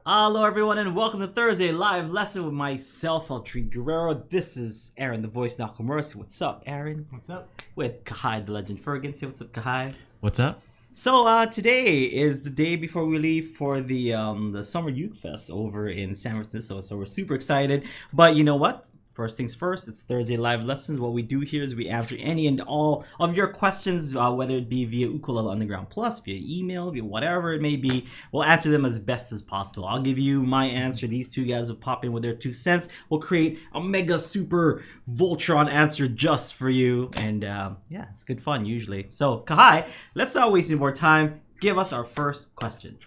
Hello everyone and welcome to Thursday Live Lesson with myself, Aldrine Guerrero. This is Aaron, the voice Nakamura. What's up, Aaron? What's up? With Kahai, the legend Fergus. Say what's up, Kahai. What's up? So today is the day before we leave for the Summer Youth Fest over in San Francisco. So we're super excited. But you know what? First things first, it's Thursday Live Lessons. What we do here is we answer any and all of your questions, whether it be via Ukulele Underground Plus, via email, via whatever it may be. We'll answer them as best as possible. I'll give you my answer. These two guys will pop in with their 2 cents. We'll create a mega super Voltron answer just for you. And yeah, it's good fun usually. So, Kahai, let's not waste any more time. Give us our first question.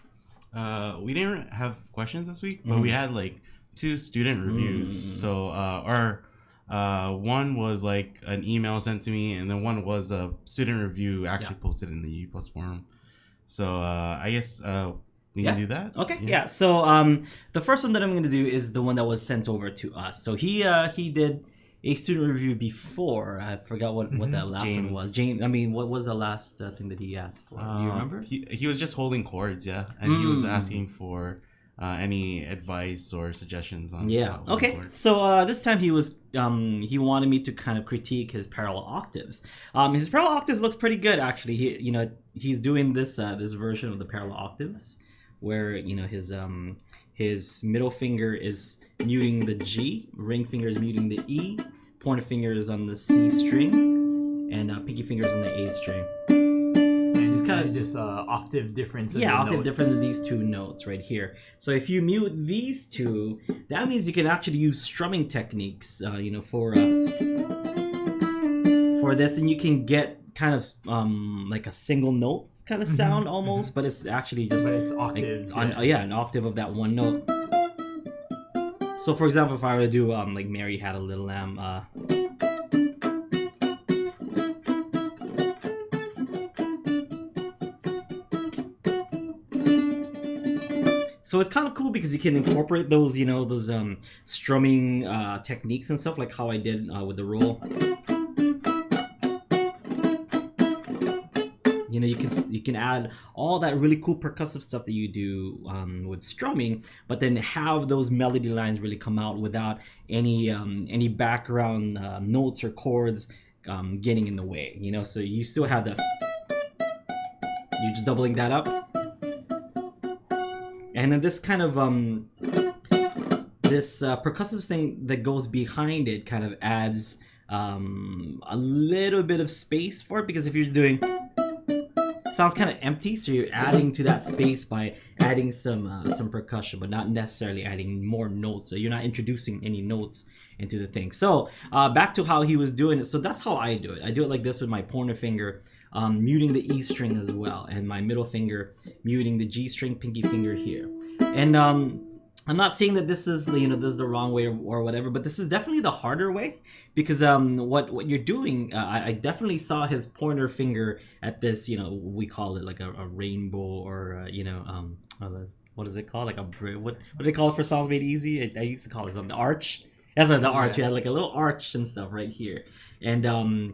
We didn't have questions this week, but we had like 2 student reviews. So our one was like an email sent to me, and then one was a student review actually posted in the U+ forum. So I guess we can do that. Okay, yeah. So the first one that I'm going to do is the one that was sent over to us. So he did a student review before. I forgot what that last one was. James. I mean, what was the last thing that he asked for? Do you remember? He was just holding chords, yeah, and he was asking for any advice or suggestions on okay chords. So this time he wanted me to kind of critique his parallel octaves. His parallel octaves looks pretty good actually. He's doing this version of the parallel octaves where his middle finger is muting the G, ring finger is muting the E, pointer finger is on the C string, and pinky finger is on the A string. It's kind of just octave difference. Octave difference in these 2 notes right here. So if you mute these 2, that means you can actually use strumming techniques, for this, and you can get kind of like a single note kind of sound almost, but it's actually just it's octaves. An octave of that one note. So for example, if I were to do like Mary Had a Little Lamb. So it's kind of cool because you can incorporate those, those strumming techniques and stuff, like how I did with the roll. You can add all that really cool percussive stuff that you do with strumming, but then have those melody lines really come out without any background notes or chords getting in the way. So you still have the. You're just doubling that up. And then this kind of this percussive thing that goes behind it kind of adds a little bit of space for it, because if you're doing sounds kind of empty, so you're adding to that space by adding some percussion, but not necessarily adding more notes. So you're not introducing any notes into the thing. So back to how he was doing it. So that's how I do it. I do it like this with my pointer finger. Muting the E string as well, and my middle finger muting the G string, pinky finger here. And I'm not saying that this is this is the wrong way or whatever, but this is definitely the harder way, because what you're doing, I definitely saw his pointer finger at this, we call it like a rainbow, or what is it called, like what do they call it for Songs Made Easy? I used to call it the arch. That's what the arch. You had like a little arch and stuff right here, and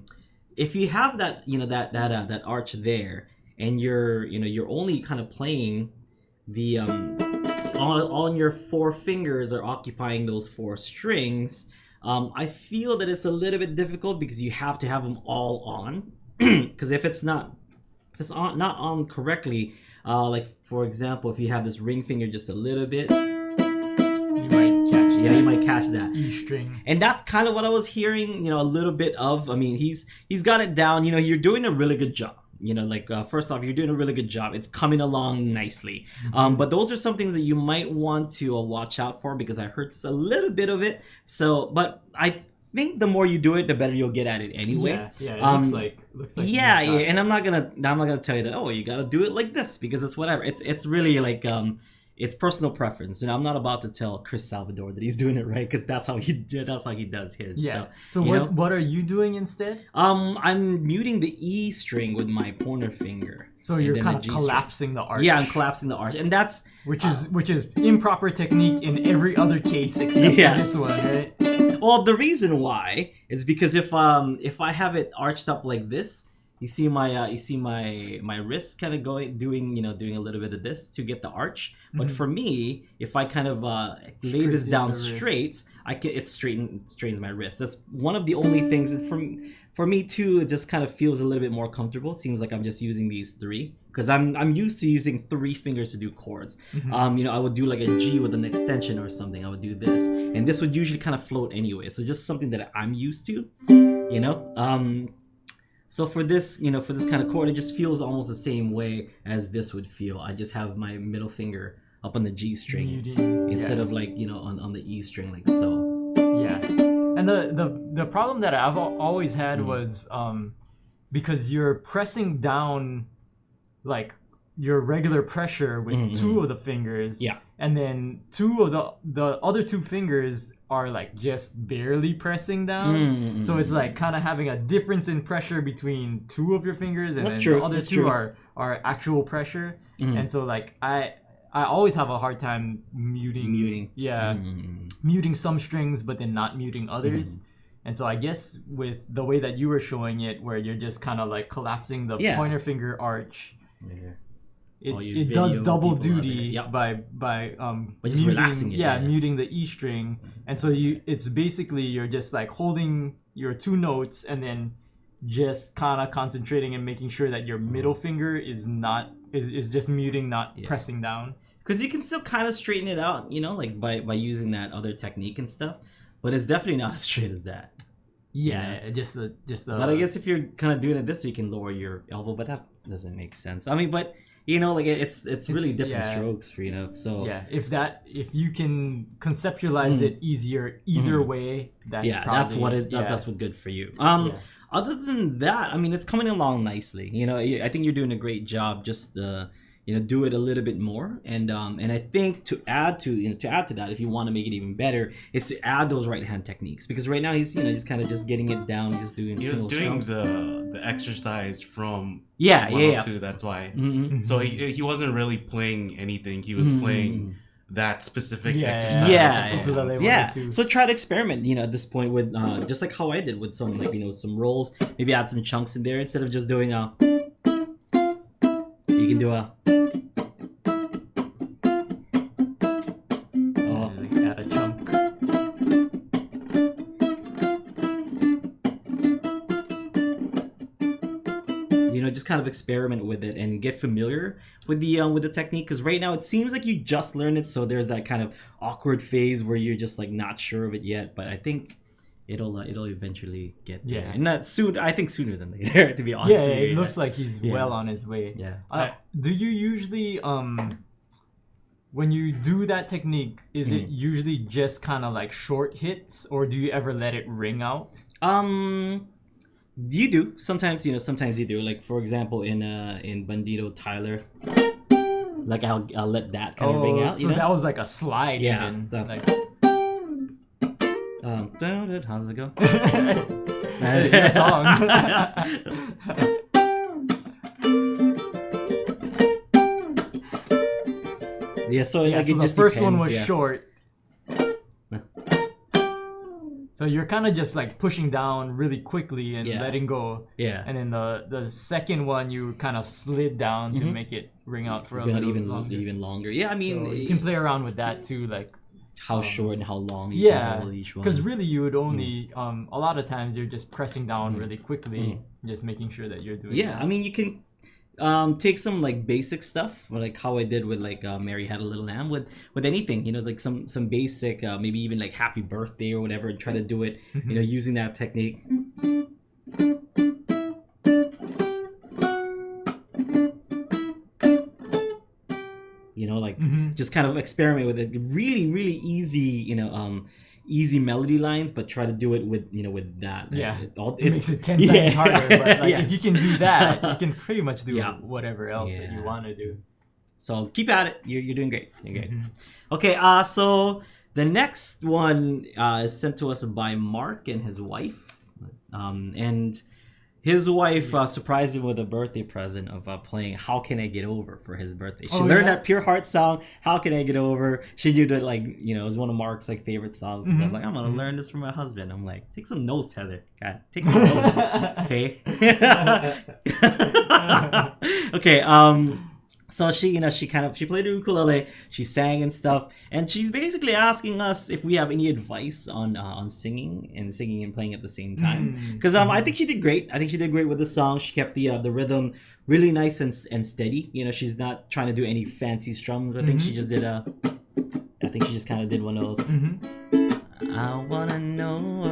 if you have that, that arch there, and you're only kind of playing the all your 4 fingers are occupying those 4 strings, I feel that it's a little bit difficult because you have to have them all on. Because if it's not on correctly, like for example, if you have this ring finger just a little bit, you might catch that E string. And that's kind of what I was hearing, a little bit of. I mean, he's got it down. You're doing a really good job. First off, you're doing a really good job. It's coming along nicely. But those are some things that you might want to watch out for, because I heard just a little bit of it. So, but I think the more you do it, the better you'll get at it anyway. Yeah. It looks like. Yeah. And I'm not gonna tell you that. Oh, you gotta do it like this because it's whatever. It's really like it's personal preference. I'm not about to tell Chris Salvador that he's doing it right, because that's how he does his. Yeah. So what are you doing instead? I'm muting the E string with my pointer finger. So you're kind of collapsing the arch. Yeah, I'm collapsing the arch, and that's which is improper technique in every other case except for this one, right? Well, the reason why is because if I have it arched up like this, You see my wrist kind of doing a little bit of this to get the arch. But for me, if I kind of lay this down straight, it straightens my wrist. That's one of the only things that for me too. It just kind of feels a little bit more comfortable. It seems like I'm just using these three because I'm used to using 3 fingers to do chords. I would do like a G with an extension or something. I would do this, and this would usually kind of float anyway. So just something that I'm used to, So for this kind of chord, it just feels almost the same way as this would feel. I just have my middle finger up on the G string instead of like, on the E string like so. Yeah. And the problem that I've always had was because you're pressing down like your regular pressure with 2 of the fingers. Yeah. And then 2 of the other 2 fingers are like just barely pressing down. So it's like kind of having a difference in pressure between 2 of your fingers, and then the other 2 are actual pressure. And so like I always have a hard time muting. Yeah. Muting some strings but then not muting others. And so I guess with the way that you were showing it, where you're just kind of like collapsing the pointer finger arch, it does double duty by just muting, relaxing it. Muting the E string. And so it's basically you're just like holding your 2 notes and then just kind of concentrating and making sure that your middle finger is just muting, not pressing down. Because you can still kind of straighten it out, like by using that other technique and stuff, but it's definitely not as straight as that. Yeah, just the. But I guess if you're kind of doing it this way, you can lower your elbow, but that doesn't make sense. I mean, but like it's really different strokes for So if you can conceptualize it easier either way, that's probably, that's what's good for you. Other than that, I mean, it's coming along nicely. I think you're doing a great job. Just do it a little bit more, and I think to add to that, if you want to make it even better, is to add those right hand techniques, because right now he's kind of just getting it down, just doing. He was doing the exercise from 102. That's why. So he wasn't really playing anything. He was playing that specific exercise. So try to experiment, at this point with just like how I did with some some rolls. Maybe add some chunks in there instead of just doing a. You can do a. Add a chunk. Just kind of experiment with it and get familiar with the technique, because right now it seems like you just learned it, so there's that kind of awkward phase where you're just like not sure of it yet. But I think it'll eventually get there. And not soon. I think sooner than later, to be honest. It looks like he's well on his way. Do you usually when you do that technique, is it usually just kind of like short hits, or do you ever let it ring out? You do sometimes. Sometimes you do. Like for example, in Bandito Tyler, like I'll let that kind of ring out. So that was like a slide. Yeah. Even. How does it go? Your song. So the first one was short. So you're kind of just like pushing down really quickly and letting go. And then the second one you kind of slid down to make it ring out for a little even longer. Yeah, I mean, so you can play around with that too, like how short and how long you can hold each one. Because really you would only a lot of times you're just pressing down really quickly, just making sure that you're doing that. I mean, you can take some like basic stuff, like how I did with like Mary Had a Little Lamb, with anything, like some basic maybe even like Happy Birthday or whatever, and try to do it using that technique. Just kind of experiment with it. Really, really easy, easy melody lines, but try to do it with with that. It makes it 10 times harder. But like if you can do that, you can pretty much do whatever else that you want to do. So keep at it. You're doing great. You're great. Okay. So the next one is sent to us by Mark and his wife, and His wife surprised him with a birthday present of playing "How Can I Get Over" for his birthday. She learned that Pure Heart song, "How Can I Get Over." She knew that, like, you know, it was one of Mark's like favorite songs. So I'm like, I'm gonna learn this from my husband. I'm like, take some notes, Heather. God, take some notes, okay? Okay. So she, you know, she played the ukulele, she sang and stuff, and she's basically asking us if we have any advice on singing and playing at the same time. Because I think she did great. I think she did great with the song. She kept the rhythm really nice and steady. You know, she's not trying to do any fancy strums. I think she just did I think she just kind of did one of those. I wanna know,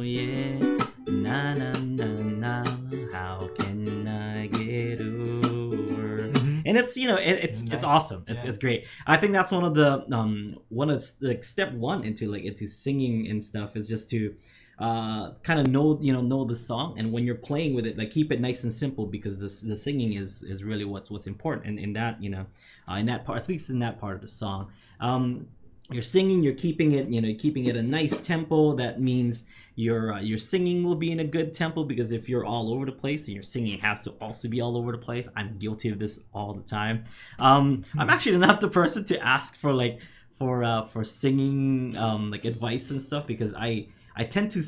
yeah, na na na na. How can I get over? And it's, you know, it's awesome. It's great. I think that's one of the like step one into singing and stuff is just to kind of know the song, and when you're playing with it, like, keep it nice and simple, because the singing is really what's important in that, you know, in that part, at least in that part of the song. You're singing, you're keeping it a nice tempo. That means your singing will be in a good tempo, because if you're all over the place and your singing has to also be all over the place. I'm guilty of this all the time. I'm actually not the person to ask for singing like advice and stuff, because I tend to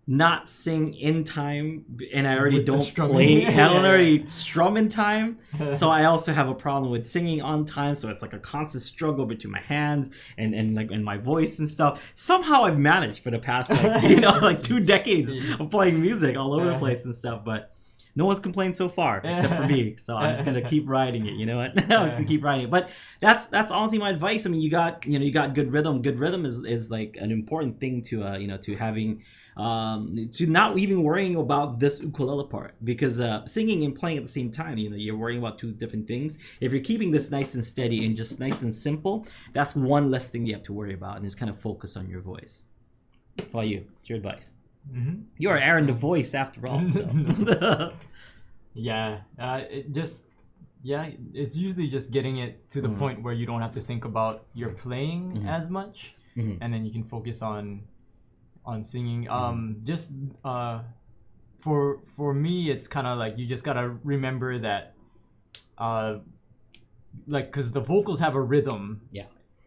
not sing in time, and I already don't play. I don't already strum in time, so I also have a problem with singing on time. So it's like a constant struggle between my hands and my voice and stuff. Somehow I've managed for the past 2 decades of playing music all over the place and stuff, but no one's complained so far except for me. So I'm just gonna keep riding it. You know what? I'm just gonna keep riding it. But that's honestly my advice. I mean, you got good rhythm. Good rhythm is like an important thing to to having. To not even worrying about this ukulele part, because singing and playing at the same time, you're worrying about two different things. If you're keeping this nice and steady and just nice and simple, that's one less thing you have to worry about, and just kind of focus on your voice. How about you? What's your advice? You are Aaron the voice after all. So. It's usually just getting it to the point where you don't have to think about your playing as much, and then you can focus on singing. For me, it's kind of like you just gotta remember that, because the vocals have a rhythm,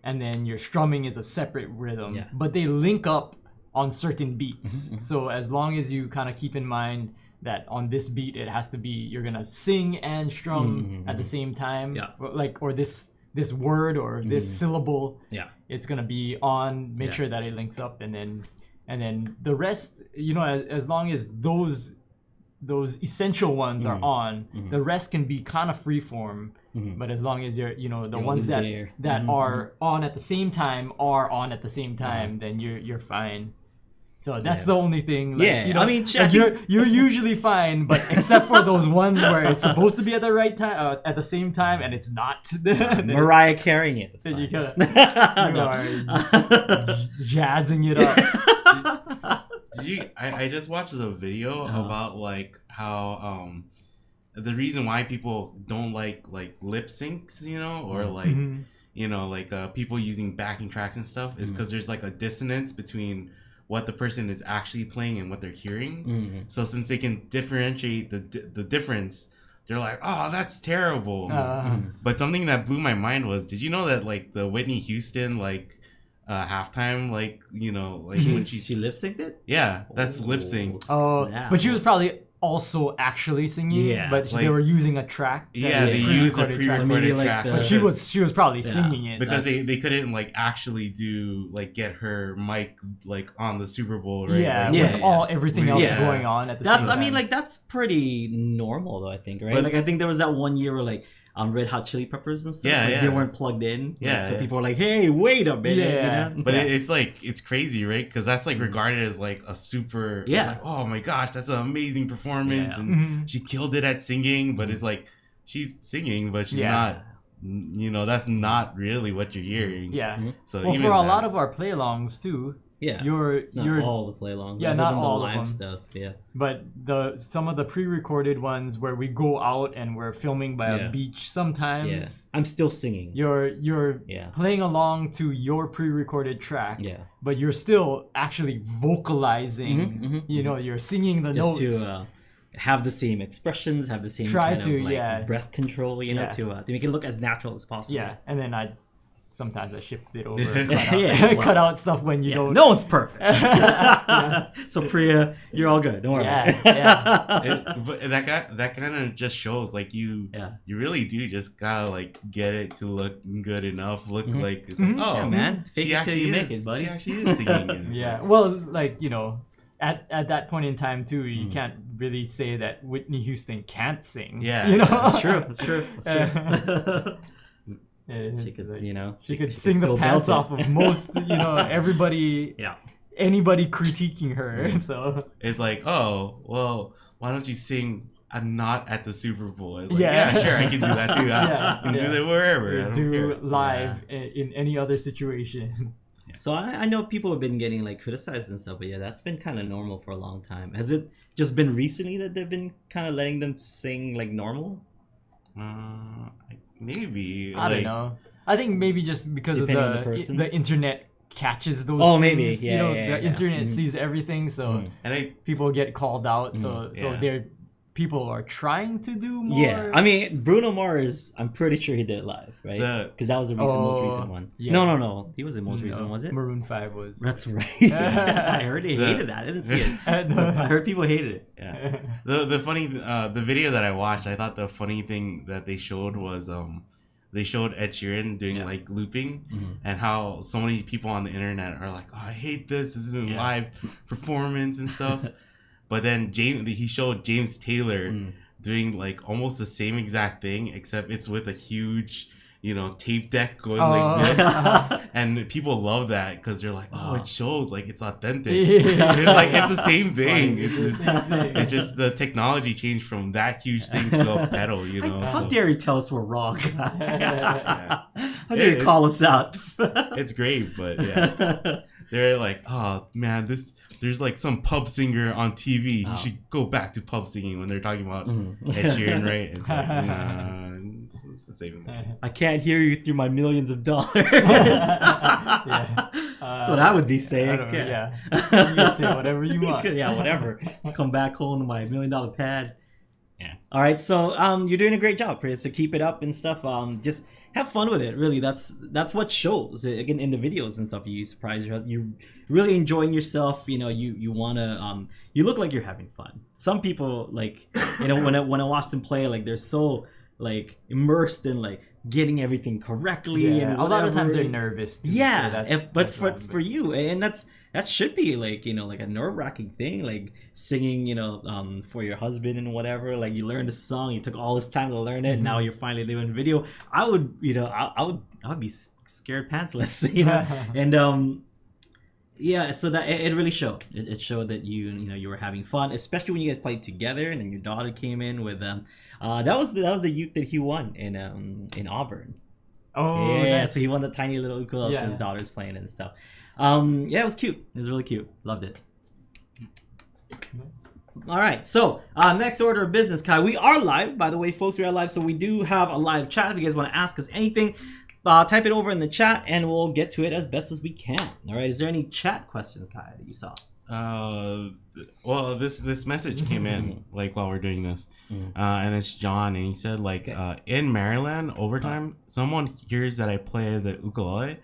and then your strumming is a separate rhythm, but they link up on certain beats. So as long as you kind of keep in mind that on this beat it has to be, you're gonna sing and strum at the same time, or this word or this syllable, it's gonna be on. Make sure that it links up, and then the rest, as long as those essential ones are on, the rest can be kind of free form. But as long as you're ones that are on at the same time then you're fine. So that's the only thing. I mean, you're usually fine, but except for those ones where it's supposed to be at the right time, at the same time, and it's not. Mariah carrying it. So you are jazzing it up. I just watched a video about like how the reason why people don't like lip syncs, or people using backing tracks and stuff is because there's like a dissonance between what the person is actually playing and what they're hearing. So since they can differentiate the difference, they're like, oh, that's terrible. But something that blew my mind was, did you know that like the Whitney Houston halftime, when she lip synced it? Yeah, that's lip sync. But she was probably also actually singing, but they were using a track. They used a pre-recorded track. But she was probably singing it because they couldn't actually do get her mic on the Super Bowl, right? With everything else going on at the same time. I mean, that's pretty normal though, I think, right? But I think there was that one year where Red Hot Chili Peppers and stuff. They weren't plugged in. So people were like, "Hey, wait a minute." But it's crazy, right? Because that's regarded as a super. It's like, oh my gosh, that's an amazing performance, and she killed it at singing. But it's she's singing, but she's not. That's not really what you're hearing. So for a lot of our play-alongs too, Yeah. You're all the play-alongs. Yeah, other not than all the of live them. stuff. Yeah. But some of the pre-recorded ones where we go out and we're filming by a beach sometimes. Yeah. I'm still singing. You're playing along to your pre-recorded track. Yeah. But you're still actually vocalizing. You're singing the Just notes. to have the same expressions, have the same kind of like breath control, to make it look as natural as possible. Yeah, and then sometimes I shift it over, cut out stuff when you don't. No one's perfect. So Priya, you're all good. Don't worry. But that kind of just shows like you really do just gotta like get it to look good enough. Look like it's like, oh man, she actually make it, buddy. She actually is singing. Yeah. Well, like at that point in time too, you can't really say that Whitney Houston can't sing. Yeah, that's true. That's true. She could, she could sing the pants off of most, everybody, anybody critiquing her. So it's like, oh, well, why don't you sing a not at the Super Bowl? It's like, yeah, sure, I can do that too. I can do that wherever. I don't do care. live in any other situation. So I know people have been getting like criticized and stuff, but that's been kind of normal for a long time. Has it just been recently that they've been kind of letting them sing like normal? Maybe. I don't know. I think maybe just because of the internet catches those things. Maybe. The internet sees everything, so people get called out. So people are trying to do more. Yeah, I mean Bruno Mars, I'm pretty sure he did it live, right? Because that was the most recent one. Yeah. No, he was the most recent one, was it? Maroon 5 was. That's right. I heard he hated that. I didn't see it. I heard people hated it. Yeah. The funny the video that I watched, I thought the funny thing that they showed was they showed Ed Sheeran doing like looping, and how so many people on the internet are like, oh, I hate this. This isn't live performance and stuff. But then he showed James Taylor doing like almost the same exact thing, except it's with a huge, tape deck going like this. And people love that because they're like, oh, it shows like it's authentic. It's like it's the same thing. It's just the technology changed from that huge thing to a pedal, How dare you tell us we're wrong? How dare you call us out? It's great, but they're like, oh man, there's like some pub singer on TV. He should go back to pub singing when they're talking about Ed Sheeran, right? It's like, it's the same thing. I can't hear you through my millions of dollars. That's what I would be saying. You can say whatever you want. Whatever. Come back home to my $1 million pad. Yeah. All right, so you're doing a great job, Chris. So keep it up and stuff. Just have fun with it. Really, that's what shows. Again, in the videos and stuff, you surprise yourself. You're really enjoying yourself. You wanna you look like you're having fun. Some people like when I watch them play, like they're so like immersed in like getting everything correctly. And a lot of times they're nervous too, but for you, and that should be like like a nerve-wracking thing, like singing for your husband and whatever. Like you learned a song, you took all this time to learn it, and now you're finally doing video. I would I would be scared pantsless, and so that it really showed. It showed that you were having fun, especially when you guys played together, and then your daughter came in with that was the uke that he won in Auburn. Oh yeah, nice. So he won the tiny little ukulele, so his daughter's playing and stuff. It was cute. It was really cute. Loved it. All right, so next order of business, Kai. We are live, by the way, folks. We are live, so we do have a live chat. If you guys want to ask us anything, type it over in the chat, and we'll get to it as best as we can. All right. Is there any chat questions, Kai, that you saw? Well, this message came in like while we're doing this, and it's John, and he said like in Maryland overtime, someone hears that I play the ukulele,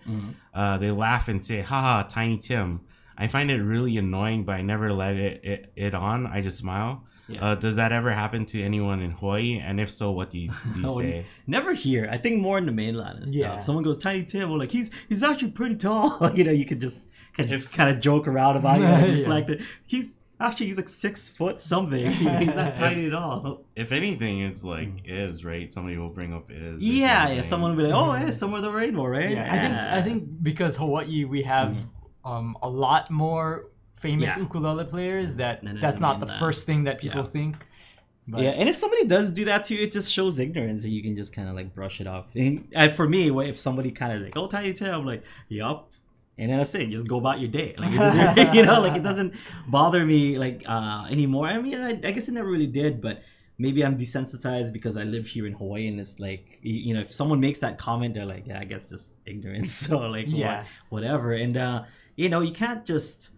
they laugh and say, "Haha, Tiny Tim." I find it really annoying, but I never let it on. I just smile. Yeah. Does that ever happen to anyone in Hawaii? And if so, what do you say? Never here. I think more in the mainland and stuff. Yeah. Someone goes, Tiny Tim, well, like he's actually pretty tall. You could just kind of joke around about it, reflect it. He's like 6 foot something. He's not tiny at all. If anything, it's like is, right? Somebody will bring up is. Yeah. Someone will be like, oh, yeah, somewhere the rainbow, right? Yeah. I think because Hawaii, we have a lot more famous ukulele players that's not the first thing that people think. But and if somebody does do that to you, it just shows ignorance, and you can just kind of like brush it off. And for me, if somebody kind of like, oh, Tiny Tim, I'm like, yup, and then that's it. Just go about your day. Like it doesn't, like it doesn't bother me like anymore. I mean, I guess it never really did, but maybe I'm desensitized because I live here in Hawaii, and it's like if someone makes that comment, they're like, yeah, I guess just ignorance. So like whatever, and you can't just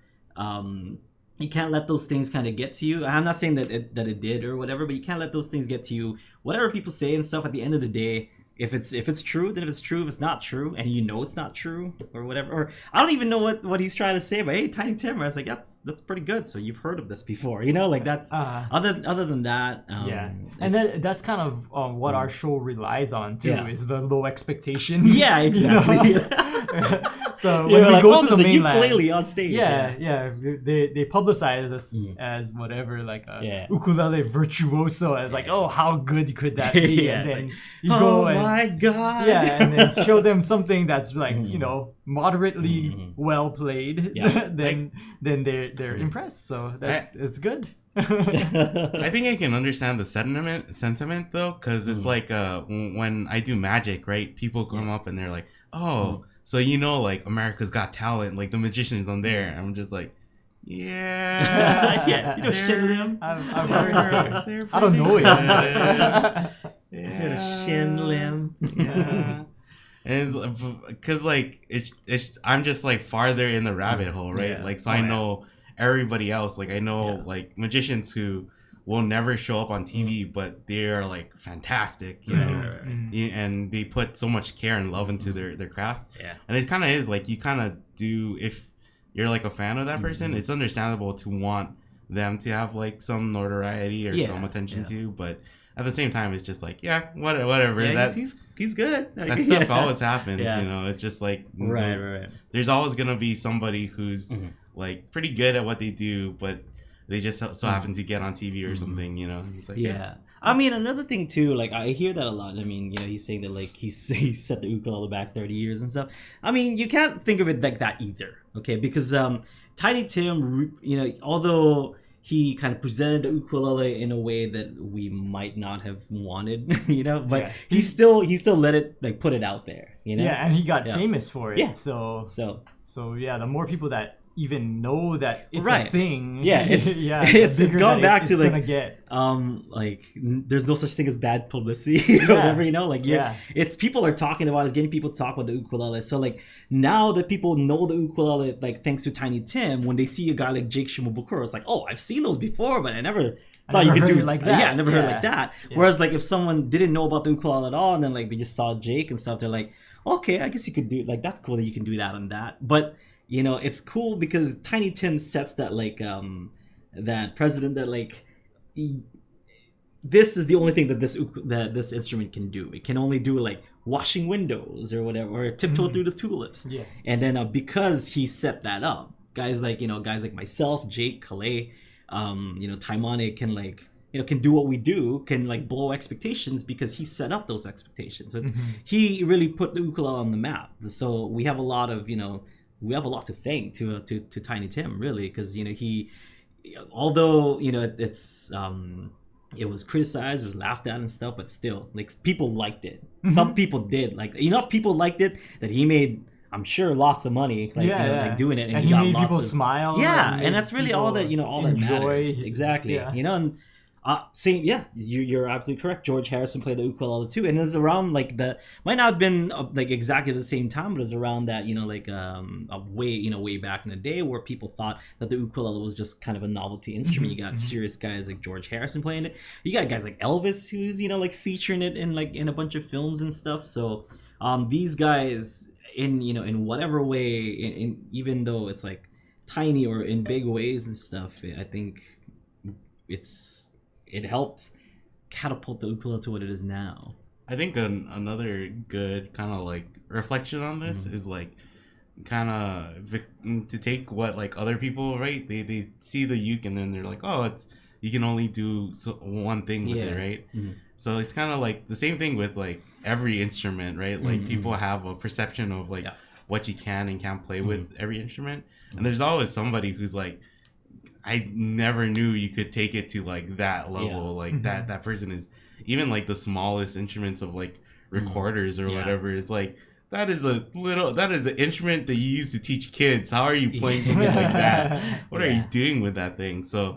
you can't let those things kind of get to you. I'm not saying that it did or whatever, but you can't let those things get to you. Whatever people say and stuff, at the end of the day, if it's true, then if it's true. If it's not true, and it's not true or whatever, or I don't even know what he's trying to say, but hey, Tiny Tim, I was like, that's pretty good. So you've heard of this before, like that's other than that. And that's kind of what our show relies on too, is the low expectation. Yeah, exactly. So when we go to the mainland, ukulele on stage. They publicize us as whatever, like a ukulele virtuoso, as like, oh, how good could that be? And then you go and my God. Yeah, and then show them something that's like, moderately well played. Yeah. then they're impressed. So it's good. I think I can understand the sentiment though, because it's like when I do magic, right? People come up and they're like, oh, so like America's Got Talent, like the magician's on there. I'm just like, yeah, Shin Lim. I've heard. I don't know it. Shin Lim. Yeah. And because like it's I'm just like farther in the rabbit hole, right? Yeah. Like so I know everybody else. Like I know like magicians who will never show up on TV, but they're like fantastic, and they put so much care and love into their craft. Yeah. And it kind of is like you kind of do, if you're like a fan of that person, it's understandable to want them to have like some notoriety or some attention to, but at the same time, it's just like, whatever. Yeah, he's good. That stuff always happens, It's just like right. There's always gonna be somebody who's like pretty good at what they do, but they just so happen to get on TV or something, It's like, I mean, another thing too, like I hear that a lot. I mean, he's saying that like he set the ukulele back 30 years and stuff. I mean, you can't think of it like that either, okay? Because Tiny Tim, although he kind of presented the ukulele in a way that we might not have wanted, but he still let it like put it out there, Yeah, and he got famous for it. Yeah. So the more people that even know that it's a thing. It's gone back to like gonna get. There's no such thing as bad publicity or whatever, it's people are talking about it, it's getting people to talk about the ukulele. So like now that people know the ukulele, like thanks to Tiny Tim, when they see a guy like Jake Shimabukuro, it's like, oh, I've seen those before, but I never thought you could do it like that. Yeah, I never heard like that. Yeah. Whereas like if someone didn't know about the ukulele at all, and then like they just saw Jake and stuff, they're like, okay, I guess you could do it. Like that's cool that you can do that and that. But it's cool because Tiny Tim sets that like that precedent that like this is the only thing that this instrument can do. It can only do like washing windows or whatever, or tiptoe through the tulips. Yeah. And then because he set that up, guys like myself, Jake, Kahai, Taimane can like can do what we do, can like blow expectations because he set up those expectations. So it's he really put the ukulele on the map. So we have a lot of we have a lot to thank to Tiny Tim, really, because he, although it's it was criticized, it was laughed at and stuff, but still, like people liked it. Some people did, like enough people liked it that he made, I'm sure, lots of money, like like doing it, and he made people smile. Yeah, and that's really all that all that matters. Exactly, and. You're absolutely correct. George Harrison played the ukulele too, and it was around like might not have been like exactly the same time, but it was around that way back in the day where people thought that the ukulele was just kind of a novelty instrument. You got serious guys like George Harrison playing it. You got guys like Elvis who's like featuring it in a bunch of films and stuff. So these guys in whatever way, even though it's like tiny or in big ways and stuff, I think it helps catapult the ukulele to what it is now. I think another good kind of like reflection on this is like kind of to take what like other people, right? They see the uke and then they're like, oh, you can only do one thing with it, right? So it's kind of like the same thing with like every instrument, right? Like people have a perception of like what you can and can't play with every instrument, and there's always somebody who's like, I never knew you could take it to like that level. Like that person is even like the smallest instruments of like recorders or whatever. It's like that is an instrument that you use to teach kids. How are you playing something like that? What are you doing with that thing? So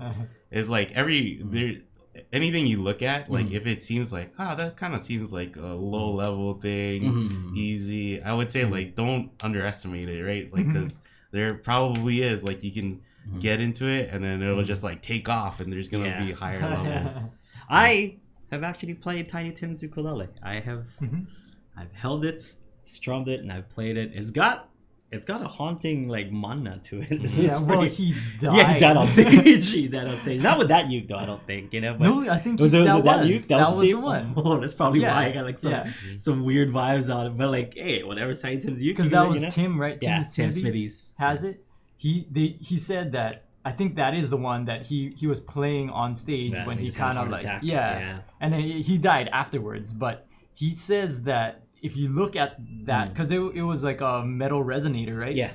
it's like anything you look at, like if it seems like that kind of seems like a low level thing, easy, I would say like don't underestimate it, right? Like because there probably is like you can get into it and then it'll just like take off and there's gonna be higher levels. I have actually played Tiny Tim's ukulele. I've held it, strummed it, and I've played it. It's got a haunting like mana to it. He died. Yeah, he died on stage. Not with that uke though, I don't think. You know. But no, I think was it that that uke? That was the one. Oh, that's probably why I got like some weird vibes on it. But like, hey, whatever's Tiny Tim's uke. Because that was Tim, right? Yeah, Tim Smithies has it. He said that. I think that is the one that he was playing on stage when he kind of like and then he died afterwards. But he says that if you look at that, because it was like a metal resonator, right? Yeah.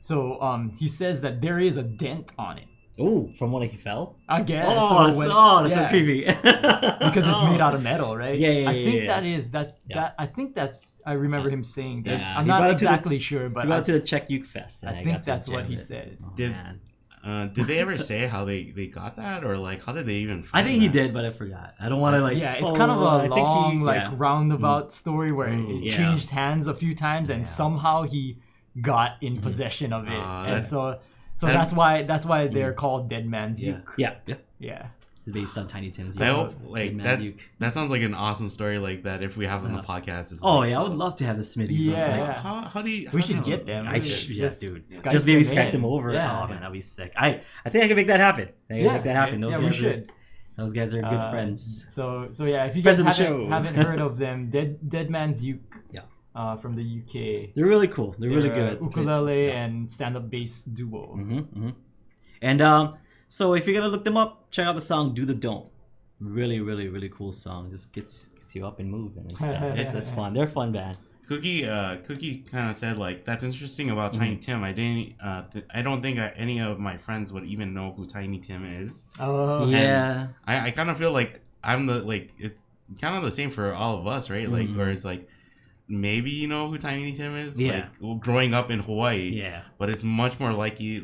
So he says that there is a dent on it. Oh, from when he fell? I guess. That's so creepy. Because it's made out of metal, right? Yeah. I think I think that's. I remember him saying that. Yeah. I'm not exactly sure, but we went to the Czech Uke Fest. I think that's what he said. Did they ever say how they got that, or like how did they even? I think he did, but I forgot. I don't want to like. Yeah, it's kind of a long roundabout story where it changed hands a few times, and somehow he got in possession of it, and so that's why they're called Dead Man's Uke. Yeah. It's based on Tiny Tim's. I hope like that sounds like an awesome story like that if we have it on the podcast. I would love to have the Smithies. Yeah. How do you? We should get them. Dude. Just maybe Skype them over. Yeah. Oh man, that'd be sick. I think I can make that happen. We should. Those guys are good friends. So yeah, if you guys haven't heard of them, Dead Man's Uke. Yeah. From the UK. They're really cool. They're really good. Ukulele and stand-up bass duo. And so if you're gonna look them up, check out the song "Do the Don't." Really, really, really cool song. Just gets you up and moving and stuff. That's fun. They're a fun band. Cookie kind of said like that's interesting about Tiny Tim. I don't think any of my friends would even know who Tiny Tim is. Oh yeah. I kind of feel like I'm it's kind of the same for all of us, right? Like where it's like maybe you know who Tiny Tim is, like growing up in Hawaii. But it's much more likely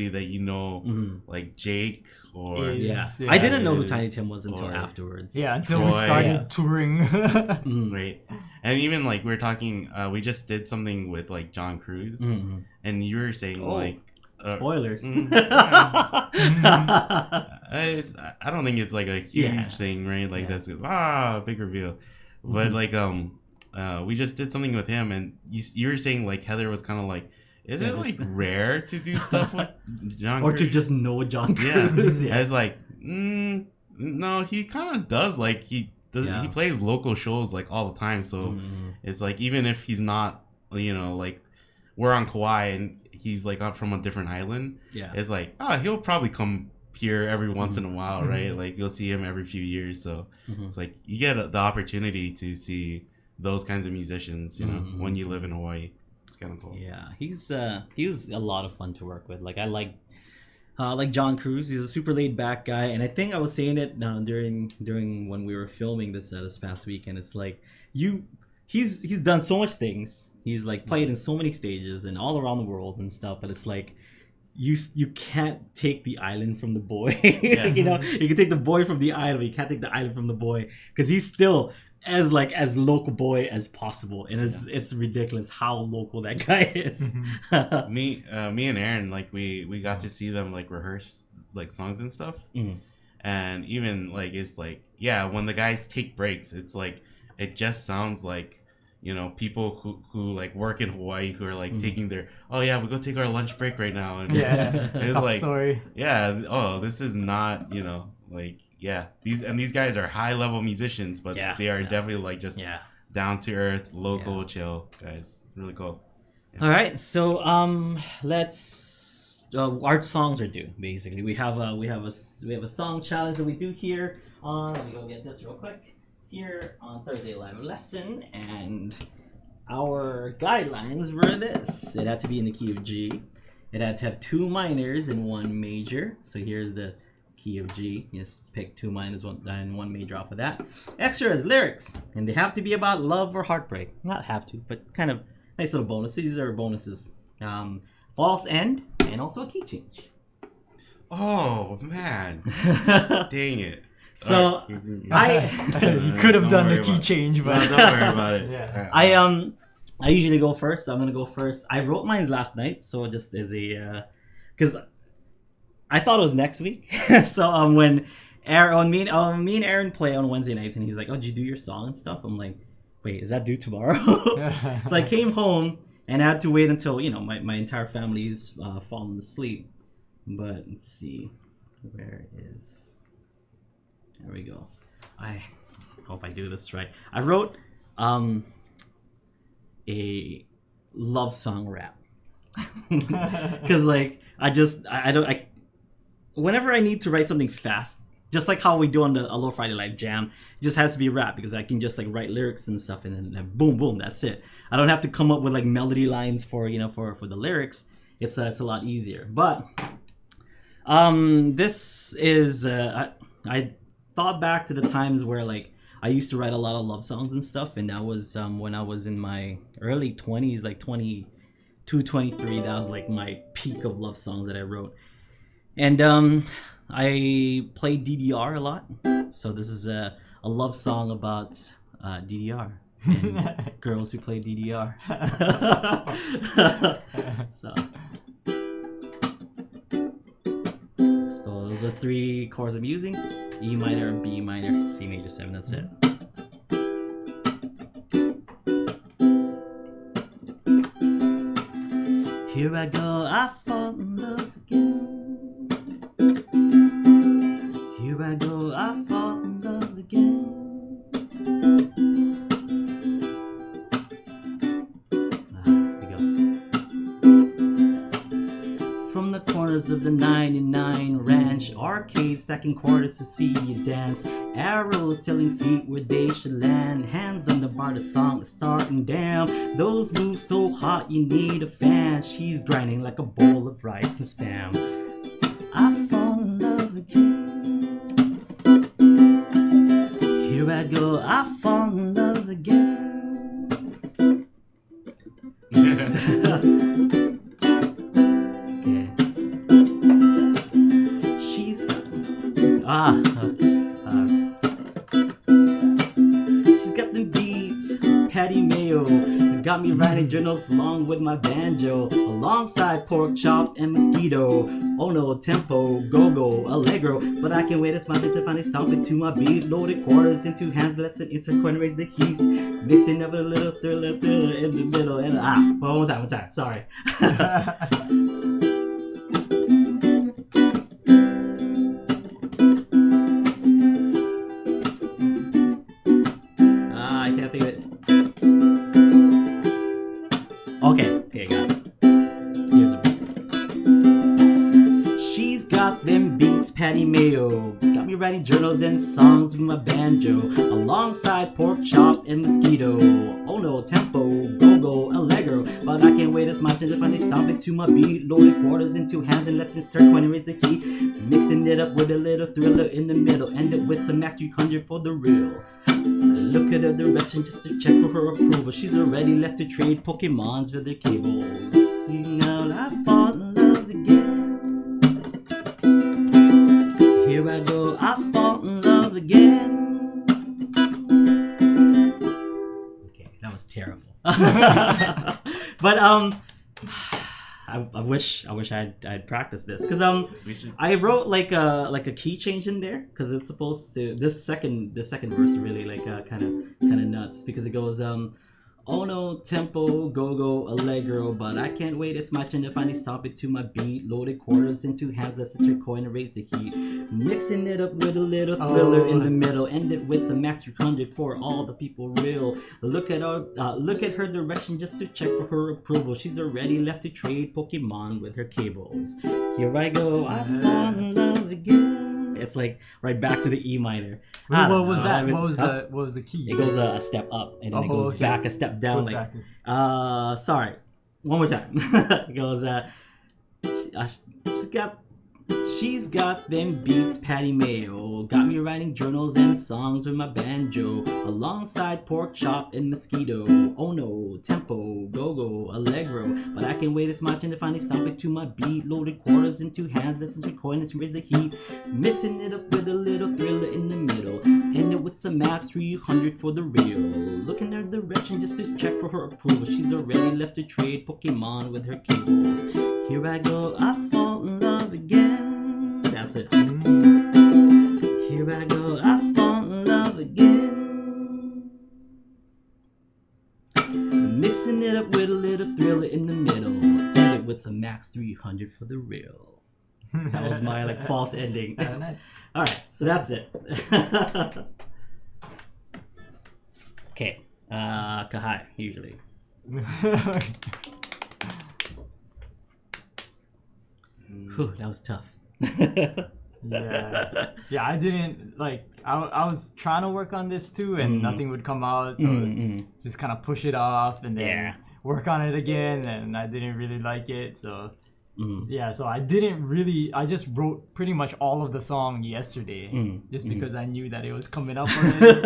that you know like Jake or I didn't know who Tiny Tim was until afterwards. Yeah, until we started touring. Right. And even like we were talking, we just did something with like John Cruz, and you were saying like spoilers. I don't think it's like a huge thing, right? Like that's big reveal, but like we just did something with him, and you were saying like Heather was kind of like, is it like rare to do stuff with John or Cruz? to just know John Cruz? I was like, no, he kind of does. Like he plays local shows like all the time, so it's like even if he's not, like we're on Kauai and he's like from a different island, it's like he'll probably come here every once in a while, right? Like you'll see him every few years, so it's like you get the opportunity to see those kinds of musicians, when you live in Hawaii. It's kind of cool. Yeah, he was a lot of fun to work with. Like I like John Cruz. He's a super laid back guy, and I think I was saying it during when we were filming this past week, and it's like he's done so much things. He's like played in so many stages and all around the world and stuff, but it's like you can't take the island from the boy. You can take the boy from the island, but you can't take the island from the boy because he's still as local boy as possible, and it's ridiculous how local that guy is. Me and Aaron, like we got to see them like rehearse like songs and stuff, and even like it's like when the guys take breaks, it's like it just sounds like people who like work in Hawaii who are like taking their we go take our lunch break right now, and it's like story. This is not like. Yeah, these guys are high level musicians, but they are definitely like just down to earth, local, chill guys. Really cool. All right, so let's our songs are due. Basically, we have a song challenge that we do here on. Let me go get this real quick here on Thursday Live Lesson, and our guidelines were this: it had to be in the key of G, it had to have 2 minors and 1 major. So here's the key of G. You just pick 2 minors and 1 major off of that. Extras, lyrics, and they have to be about love or heartbreak. Not have to, but kind of Nice little bonus. These are bonuses. False end and also a key change. Oh man, dang it! So Right. You could have done the key change, but don't worry about it. Yeah. I usually go first, so I'm gonna go first. I wrote mine last night, so just as a because I thought it was next week. So when me and Aaron play on Wednesday nights, and he's like, "Oh, did you do your song and stuff?" I'm like, "Wait, is that due tomorrow?" So I came home and I had to wait until my entire family's fallen asleep. But let's see, there we go. I hope I do this right. I wrote a love song rap because whenever I need to write something fast, just like how we do on the Aloha Friday Live Jam, it just has to be rap because I can just like write lyrics and stuff and then boom boom, that's it. I don't have to come up with like melody lines for the lyrics. It's a lot easier. But this is I thought back to the times where like I used to write a lot of love songs and stuff, and that was when I was in my early 20s, like 22, 23. That was like my peak of love songs that I wrote. And I played DDR a lot, so this is a love song about DDR and girls who play DDR. So those are 3 chords I'm using: E minor, B minor, C major 7. That's it. Here I go, I fall in love again. Here I go, I fall in love again. Here we go. From the corners of the 99 ranch arcade, stacking quarters to see you dance. Arrows telling feet where they should land. Hands on the bar, the song is starting. Damn, those moves so hot you need a fan. She's grinding like a bowl of rice and spam. I fall in love again. Here I go, I fall in love again. Okay. She's got the beats, Patty Mayo. Got me writing journals along with my banjo, alongside pork chop and mosquito. Oh no, tempo, go-go, allegro. But I can wait as much to finally stop it to my beat. Loaded quarters into hands, less than insert coin, raise the heat. Mixing up a little thriller in the middle. And one time, sorry. I can't think of it. Okay, got it. Here's a beat. She's got them beats, Patty Mayo. Got me writing journals and songs with my banjo, alongside pork chop and mosquito. Oh no, tempo, go-go, allegro. But I can't wait as much as if I stop it to my beat. Loaded quarters into hands and let's insert coin and raise the key. Mixing it up with a little thriller in the middle. End it with some Max 300 for the real. Look at her direction just to check for her approval. She's already left to trade Pokemons with their cables. You know, I fall in love again. Here I go, I fall in love again. Okay, that was terrible. But I wish I'd practiced this because I wrote like a key change in there because it's supposed to the second verse is really like kind of nuts because it goes oh no, tempo, go-go, allegro, but I can't wait as much and to finally stop it to my beat. Loaded quarters into hands, let's insert coin and raise the heat. Mixing it up with a little thriller in the middle. End it with some Max 300 for all the people real. Look at her direction just to check for her approval. She's already left to trade Pokemon with her cables. Here I go, I fall in love again. It's like right back to the E minor. What was that? What was the key? It goes a step up and then it goes back a step down. Sorry, one more time. It goes she's got She's got them beats, Patty Mayo. Got me writing journals and songs with my banjo. Alongside pork chop and mosquito. Oh no, tempo, go-go, allegro. But I can wait, it's my turn to finally stop it to my beat. Loaded quarters into hands, listen to coins and raise the heat. Mixing it up with a little thriller in the middle. End it with some max 300 for the real. Looking at her direction just to check for her approval. She's already left to trade Pokemon with her cables. Here I go, I fall in love again. That's it. Here I go, I fall in love again. Mixing it up with a little thriller in the middle. End it with some max 300 for the real. That was my like false ending. Nice. All right, so that's it. Okay, Kahai usually. Whew, that was tough. Yeah. I didn't like. I was trying to work on this too, and nothing would come out. So just kind of push it off, and then work on it again, and I didn't really like it. So so I didn't really. I just wrote pretty much all of the song yesterday, just because I knew that it was coming up already.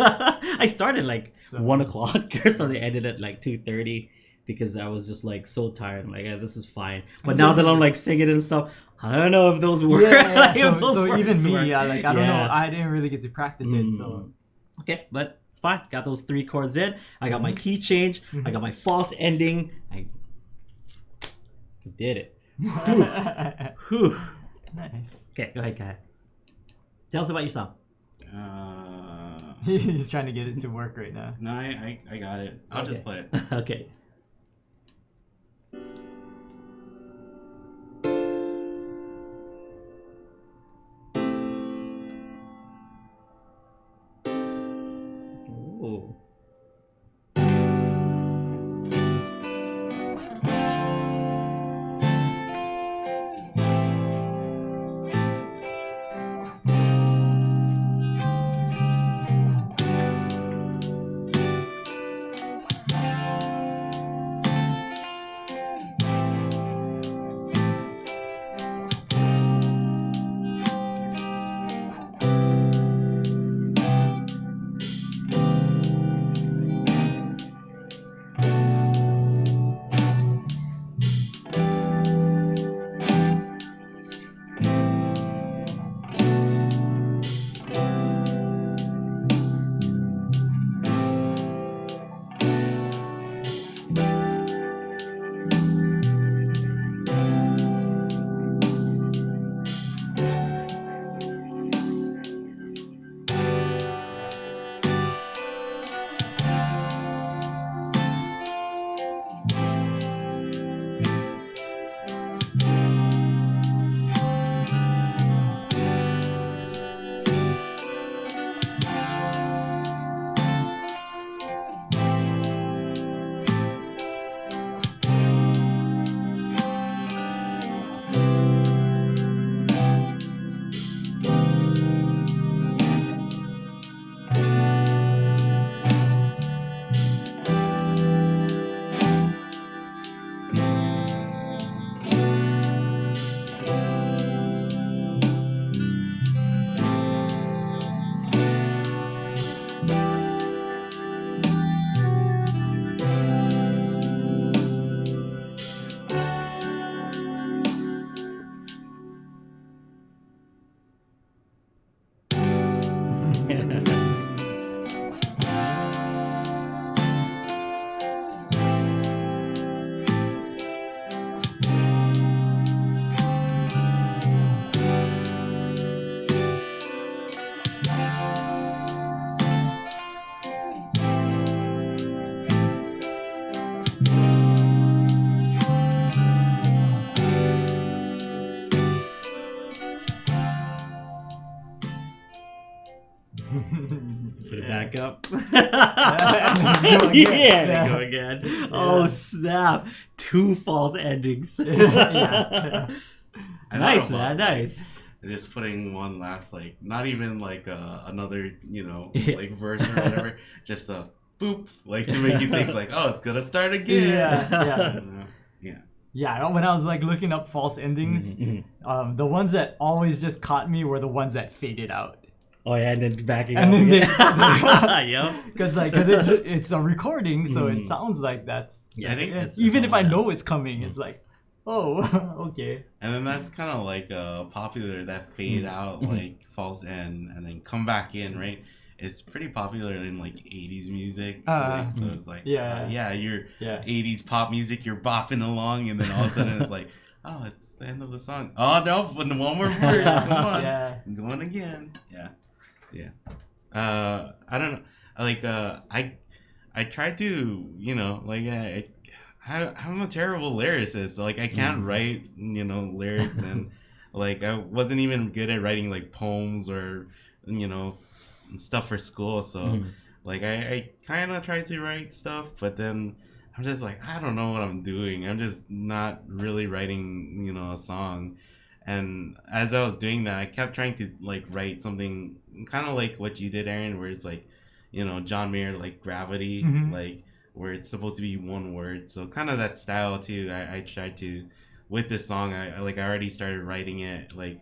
I started like 1 o'clock or so. They ended at like 2:30 because I was just like so tired. I'm like, yeah, this is fine. But now that I'm like singing and stuff, I don't know if those work. So even me, I don't know. I didn't really get to practice it. So okay, but it's fine. Got those 3 chords in. I got my key change. I got my false ending. I did it. Whew. Nice. Okay, go ahead, Kai. Tell us about your song. He's trying to get it to work right now. No, I got it. I'll just play it. Okay. Ooh. Put it back up. Yeah, go again. Oh snap! 2 false endings. Nice, man. Nice. Just putting one last, like, not even like another, like verse or whatever. Just a boop, like to make you think like, oh, it's gonna start again. Yeah. Yeah. Yeah, when I was like looking up false endings, the ones that always just caught me were the ones that faded out. Oh yeah, and then backing And up. then Yep. because it's a recording, so it sounds like that's. Yeah, I think that's even if I all that. know it's coming, it's like, oh, okay. And then that's kind of like popular, that fade out like false end and then come back in, right? It's pretty popular in like 80s music. Like, so it's like, your 80s pop music, you're bopping along, and then all of a sudden it's like, oh, it's the end of the song. Oh no, one more verse. Come on. I'm going again. Yeah. I don't know. Like I try to, like I'm a terrible lyricist. Like I can't write, lyrics, and like I wasn't even good at writing like poems or stuff for school. So like I kind of try to write stuff, but then I'm just like, I don't know what I'm doing. I'm just not really writing, a song. And as I was doing that, I kept trying to like write something kind of like what you did, Aaron, where it's like, John Mayer, like Gravity, like where it's supposed to be one word. So kind of that style too. I tried to, with this song, I already started writing it like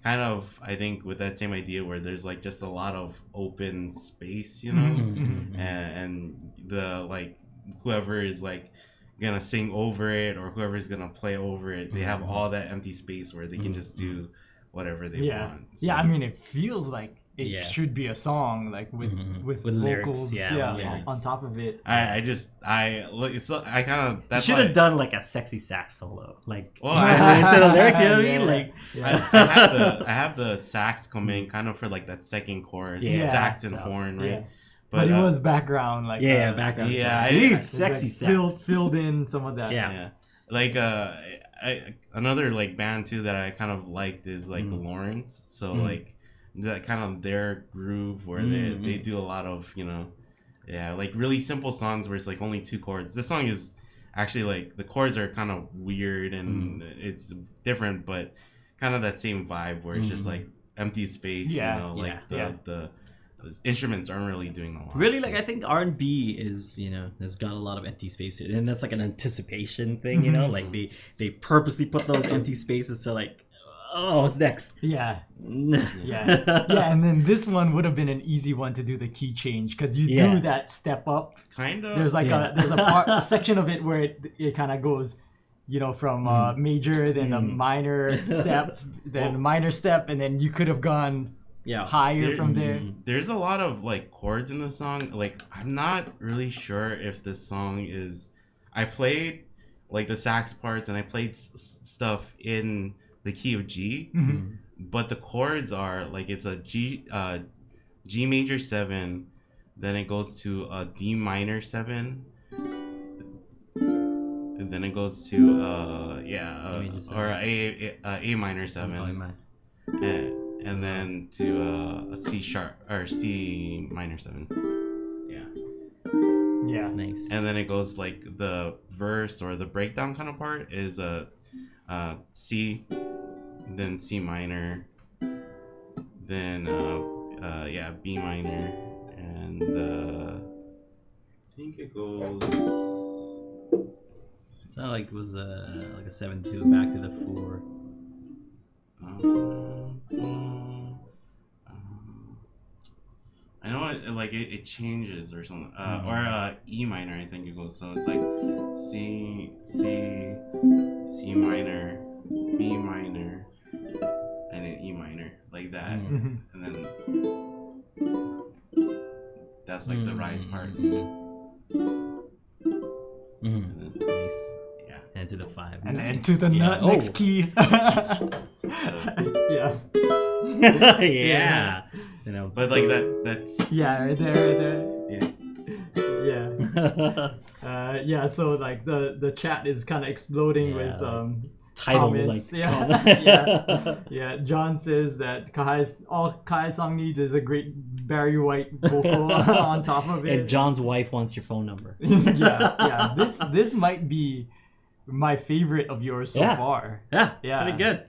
kind of, I think, with that same idea where there's like just a lot of open space, and the like whoever is like gonna sing over it or whoever is gonna play over it, they have all that empty space where they can just do whatever they want. So, I mean, it feels like it should be a song like with vocals, lyrics. on top of it. I kind of you should have done like a sexy sax solo, like well, instead of lyrics. You know what I mean? Like I have the sax come in kind of for like that second chorus, sax and horn, right? Yeah. But it was background, like background. Yeah, I need sexy sax. Filled in some of that. Yeah. Like another like band too that I kind of liked is like Lawrence. So like that kind of their groove where they do a lot of like really simple songs where it's like only 2 chords. This song is actually like the chords are kind of weird and it's different, but kind of that same vibe where it's just like empty space. The instruments aren't really doing a lot. Really, like I think R&B is has got a lot of empty space here, and that's like an anticipation thing. Like they purposely put those empty spaces to like, oh, what's next? Yeah. And then this one would have been an easy one to do the key change because you do that step up. Kind of. There's like a section of it where it kind of goes, from major, then a minor step, then a minor step, and then you could have gone higher from there. There's a lot of like chords in the song. Like I'm not really sure if this song is. I played like the sax parts and I played stuff in the key of G, but the chords are like it's a G major 7, then it goes to a D minor 7, and then it goes to or a minor 7, and then to a C sharp or C minor 7. Yeah, nice. And then it goes like the verse or the breakdown kind of part is a C, then C minor, then B minor, and I think it goes. It's not like it was like a 7-2 back to the 4. I know it changes or something, or E minor. I think it goes. So it's like C minor, B minor, and then E minor, like that, and then that's like the rise part. Nice. Yeah, and to the 5. And then to the next key. Yeah. But like that's right there. Yeah. So like the chat is kind of exploding with title comments. Like John says that all Kahai's song needs is a great Barry White vocal on top of it. And John's wife wants your phone number. This might be my favorite of yours so far. Pretty good.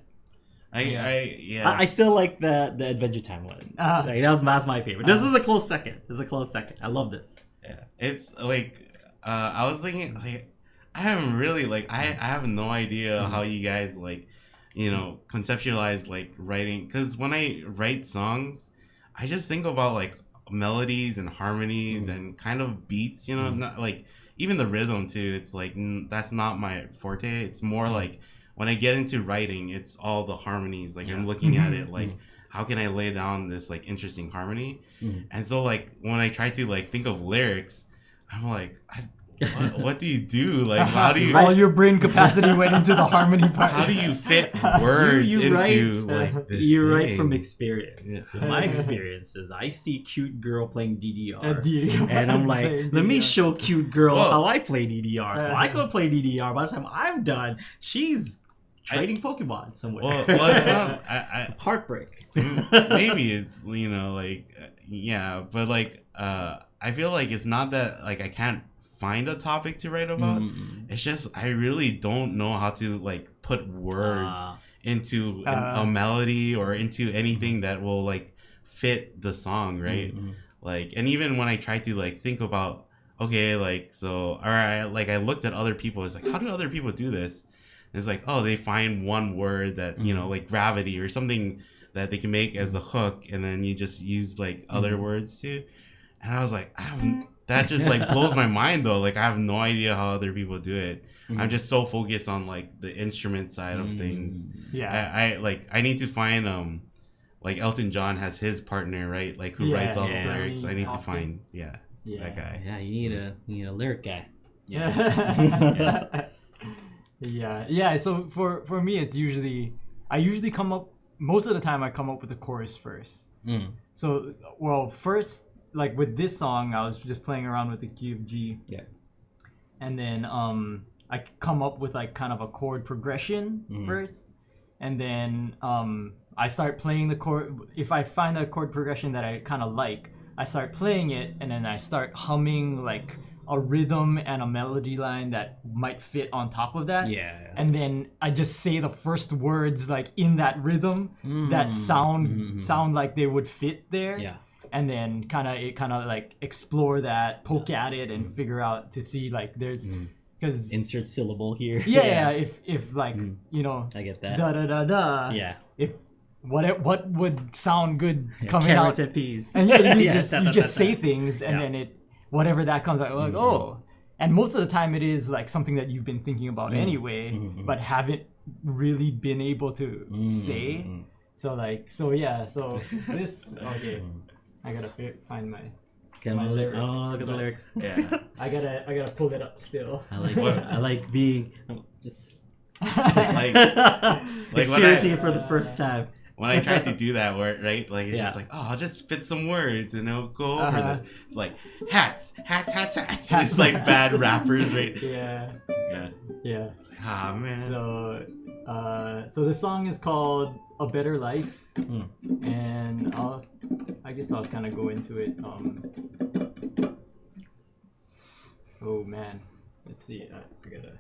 I still like the Adventure Time one. That's my favorite. This is a close second. I love this. Yeah, it's like I was thinking like I haven't really like I have no idea how you guys like, you know, conceptualize like writing, because when I write songs, I just think about like melodies and harmonies and kind of beats, you know, not like even the rhythm too. It's like that's not my forte. It's more like when I get into writing, it's all the harmonies. Like I'm looking at it like how can I lay down this like interesting harmony? And so like when I try to like think of lyrics, I'm like, what do you do? Like, how do you? All your brain capacity went into the harmony part. How do you fit words you into write, like this? You thing? write from experience. Yeah. My experience is I see cute girl playing DDR, DDR. and I'm like, let me show cute girl Whoa. how I play DDR. So I go play DDR. By the time I'm done, she's trading Pokemon somewhere. Well, it's not. Heartbreak. Maybe it's, you know, like yeah, but like I feel like it's not that like I can't find a topic to write about. It's just I really don't know how to like put words into a melody or into anything that will like fit the song, right? Like, and even when I try to like think about, okay, like, so all right, like I looked at other people, it's like, how do other people do this? And it's like, oh, they find one word that, you know, like gravity or something that they can make as a hook, and then you just use like other words too. And I was like, that just like blows my mind though. Like I have no idea how other people do it. I'm just so focused on like the instrument side of things. Yeah. I need to find like Elton John has his partner, right? Like who writes all the lyrics. I need to find that guy. Yeah, you need a lyric guy. Yeah. Yeah. So for me, it's I usually come up, most of the time I come up with the chorus first. So first, like with this song, I was just playing around with the key of G. Yeah. And then I come up with like kind of a chord progression first, and then I start playing the chord. If I find a chord progression that I kind of like, I start playing it, and then I start humming like a rhythm and a melody line that might fit on top of that. Yeah. And then I just say the first words like in that rhythm that sound like they would fit there. Yeah. And then kind of like explore that, poke at it, and figure out to see like there's because insert syllable here. Yeah. If like you know, I get that. Da da da da. Yeah. If what would sound good coming carrots out, and peas. and you Yeah, just say things, and then it whatever that comes out like and most of the time it is like something that you've been thinking about anyway, but haven't really been able to say. So this I gotta find my lyrics. Oh, look at the lyrics. Yeah. I gotta pull it up still. I like being just like experiencing it for the first time. When I tried to do that word, right? Like it's just like, oh, I'll just spit some words and it'll go over this. It's like hats. It's like bad rappers, right? Yeah. It's like, man. So the song is called "A Better Life," and I guess I'll kind of go into it. Oh man, let's see. I gotta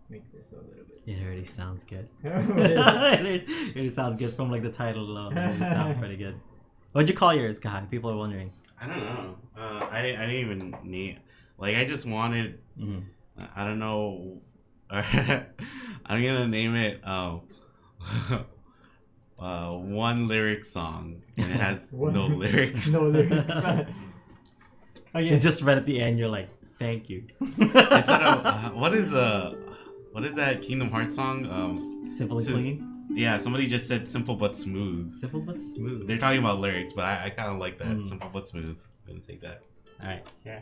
make this a little bit. It already sounds good. It it already sounds good from like the title alone. It already sounds pretty good. What'd you call yours, Kahai? People are wondering. I don't know. I didn't even need. Like I just wanted. I don't know. I'm gonna name it one lyric song, and it has no lyrics. No lyrics. You just read at the end. You're like, thank you. Instead of what is that Kingdom Hearts song? Simple and clean. Yeah, somebody just said simple but smooth. Simple but smooth. They're talking about lyrics, but I kind of like that. Simple but smooth. I'm gonna take that. All right. Yeah.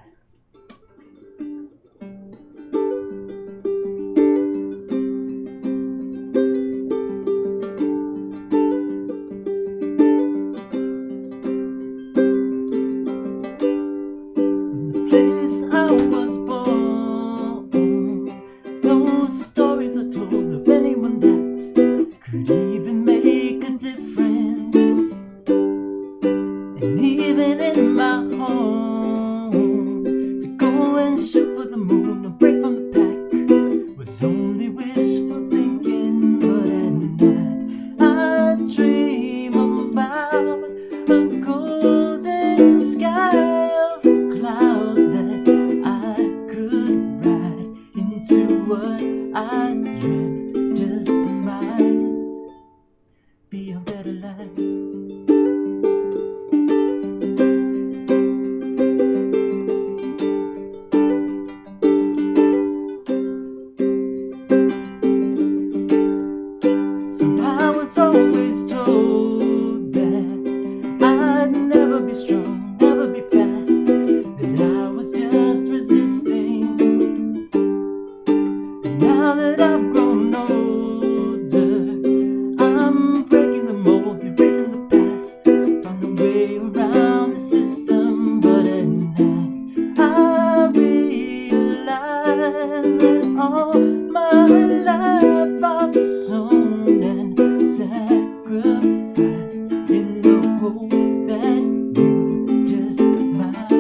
what I dreamt just might be a better life. So I was always told that I'd never be strong, never be fast, that I was just resisting. And now that I've grown older, I'm breaking the mold, erasing the past, found a way around the system. But at night I realize that all my life I've sown and sacrificed in the hope that you just might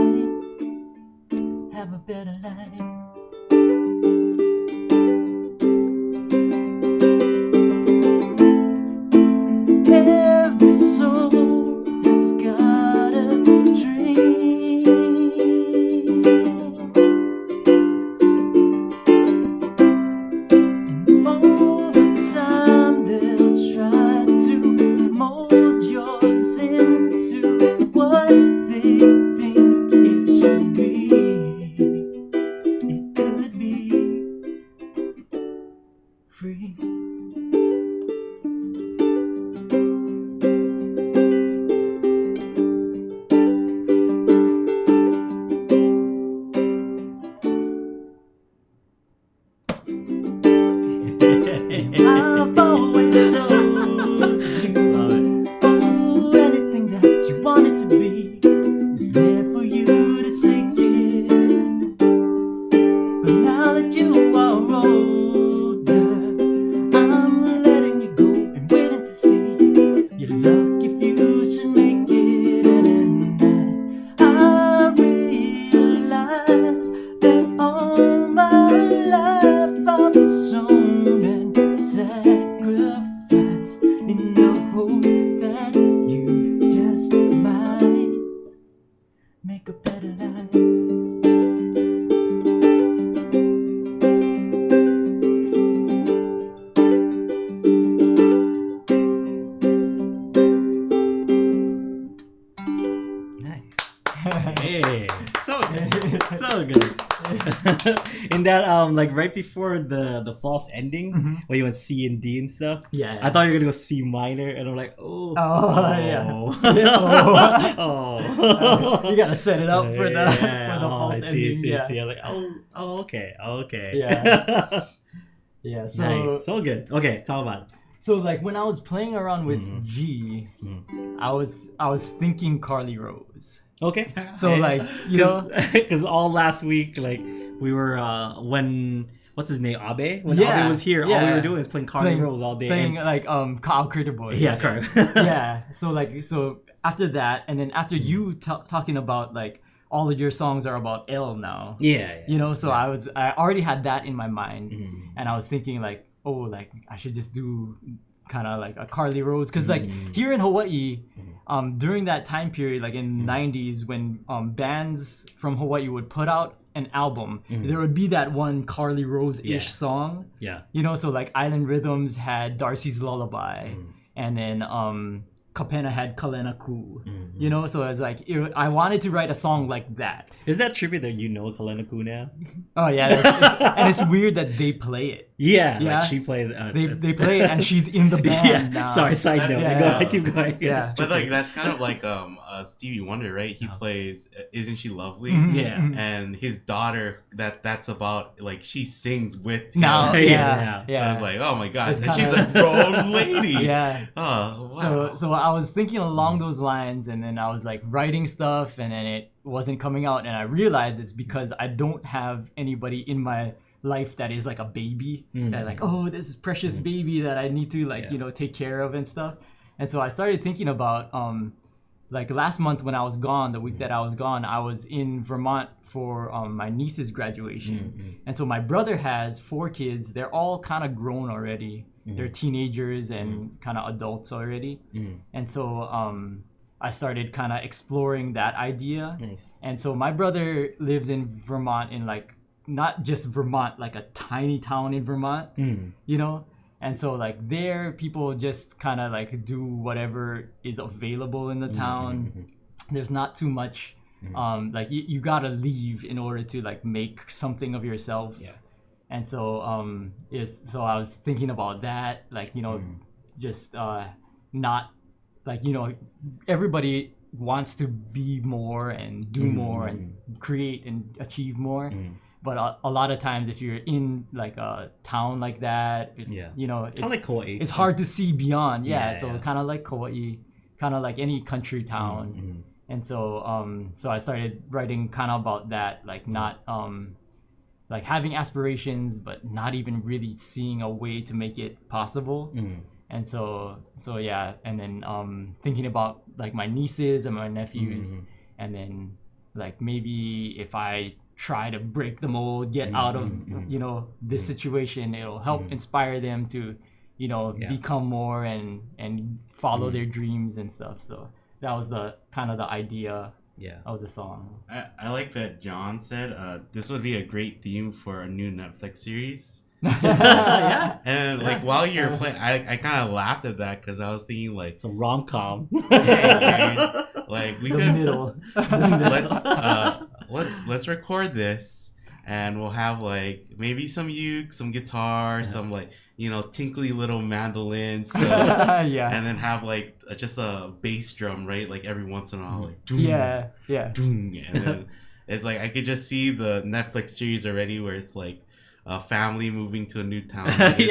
have a better life. Every soul has got a dream, and over time they'll try to mold yours into what they think it should be. It could be free. I've always told you, oh, anything that you want it to be is there for you to take it. But now that you are older, I'm letting you go and waiting to see your luck if you should make it. And at night I realize that all my life I've sown and sacrificed in the hope that you just might make a better life. Nice. Hey, so good. So good. In that like right before the false ending where you went C and D and stuff. Yeah. I thought you were gonna go C minor, and I'm like, oh, Yeah. oh. You gotta set it up for the Yeah, false I see, ending. Yeah. see. I'm like, oh, okay. Yeah. Yeah. So Nice, so good. Okay, tell about it. So like when I was playing around with G, I was thinking Carly Rose. Okay. So like you know, because all last week, like we were when what's his name, Abe? When Yeah, Abe was here, all we yeah. were doing was playing Carly Rose all day. playing and- like Kyle Critter Boys. yeah, correct. Yeah. So after that, and then after you talking about like all of your songs are about L now. Yeah. You know, so I already had that in my mind, Mhm. and I was thinking like, oh, like I should just do kind of like a Carly Rose, because like here in Hawaii, during that time period, like in the 90s, when bands from Hawaii would put out an album, there would be that one Carly Rose-ish Yeah. song. Yeah. You know, so like Island Rhythms had Darcy's Lullaby, and then Kapena had Kalena Ku. You know, so it's like I wanted to write a song like that. Is that trivia that you know Kalena Ku now? Oh yeah, and it's weird that they play it. Yeah. Yeah. Like she plays. They play it, and she's in the band Yeah. now. Sorry. Side note. Yeah. Go ahead, keep going. Yeah. it's But trippy. like that's kind of like Stevie Wonder, right? He plays "Isn't She Lovely?" Yeah. And his daughter, that's about like she sings with him. No, Yeah. yeah. So I was like, oh my god, It's and she's kinda- a grown lady. Yeah. Oh wow. So I was thinking along those lines, and then I was like writing stuff, and then it wasn't coming out, and I realized it's because I don't have anybody in my life that is like a baby, that like, oh, this is precious baby that I need to like, Yeah. you know, take care of and stuff. And so I started thinking about like last month when I was gone, the week that I was gone, I was in Vermont for my niece's graduation. And so my brother has 4 kids. They're all kind of grown already. They're teenagers and kind of adults already. And so I started kind of exploring that idea. Nice. And so my brother lives in Vermont in like not just Vermont, like a tiny town in Vermont, you know. And so like there, people just kind of like do whatever is available in the town. There's not too much. Like you gotta leave in order to like make something of yourself. Yeah. And so so I was thinking about that, like, you know, just not like, you know, everybody wants to be more and do more and create and achieve more. But a lot of times if you're in like a town like that, you know, it's like Kauai. It's hard to see beyond. So kind of like Kauai, kind of like any country town. And so so I started writing kind of about that, like not like having aspirations but not even really seeing a way to make it possible. And so yeah, and then thinking about like my nieces and my nephews, and then like maybe if I try to break the mold, get out of you know this situation, it'll help inspire them to, you know, become more and follow their dreams and stuff. So that was the kind of the idea of the song. I like that John said this would be a great theme for a new Netflix series. And like while you're playing, I kind of laughed at that because I was thinking like some rom-com. Like we the could middle. let's record this and we'll have like maybe some uke, some guitar, some like, you know, tinkly little mandolin stuff. And then have like just a bass drum, right? Like every once in a while, like doom, doom. And then it's like I could just see the Netflix series already where it's like a family moving to a new town. You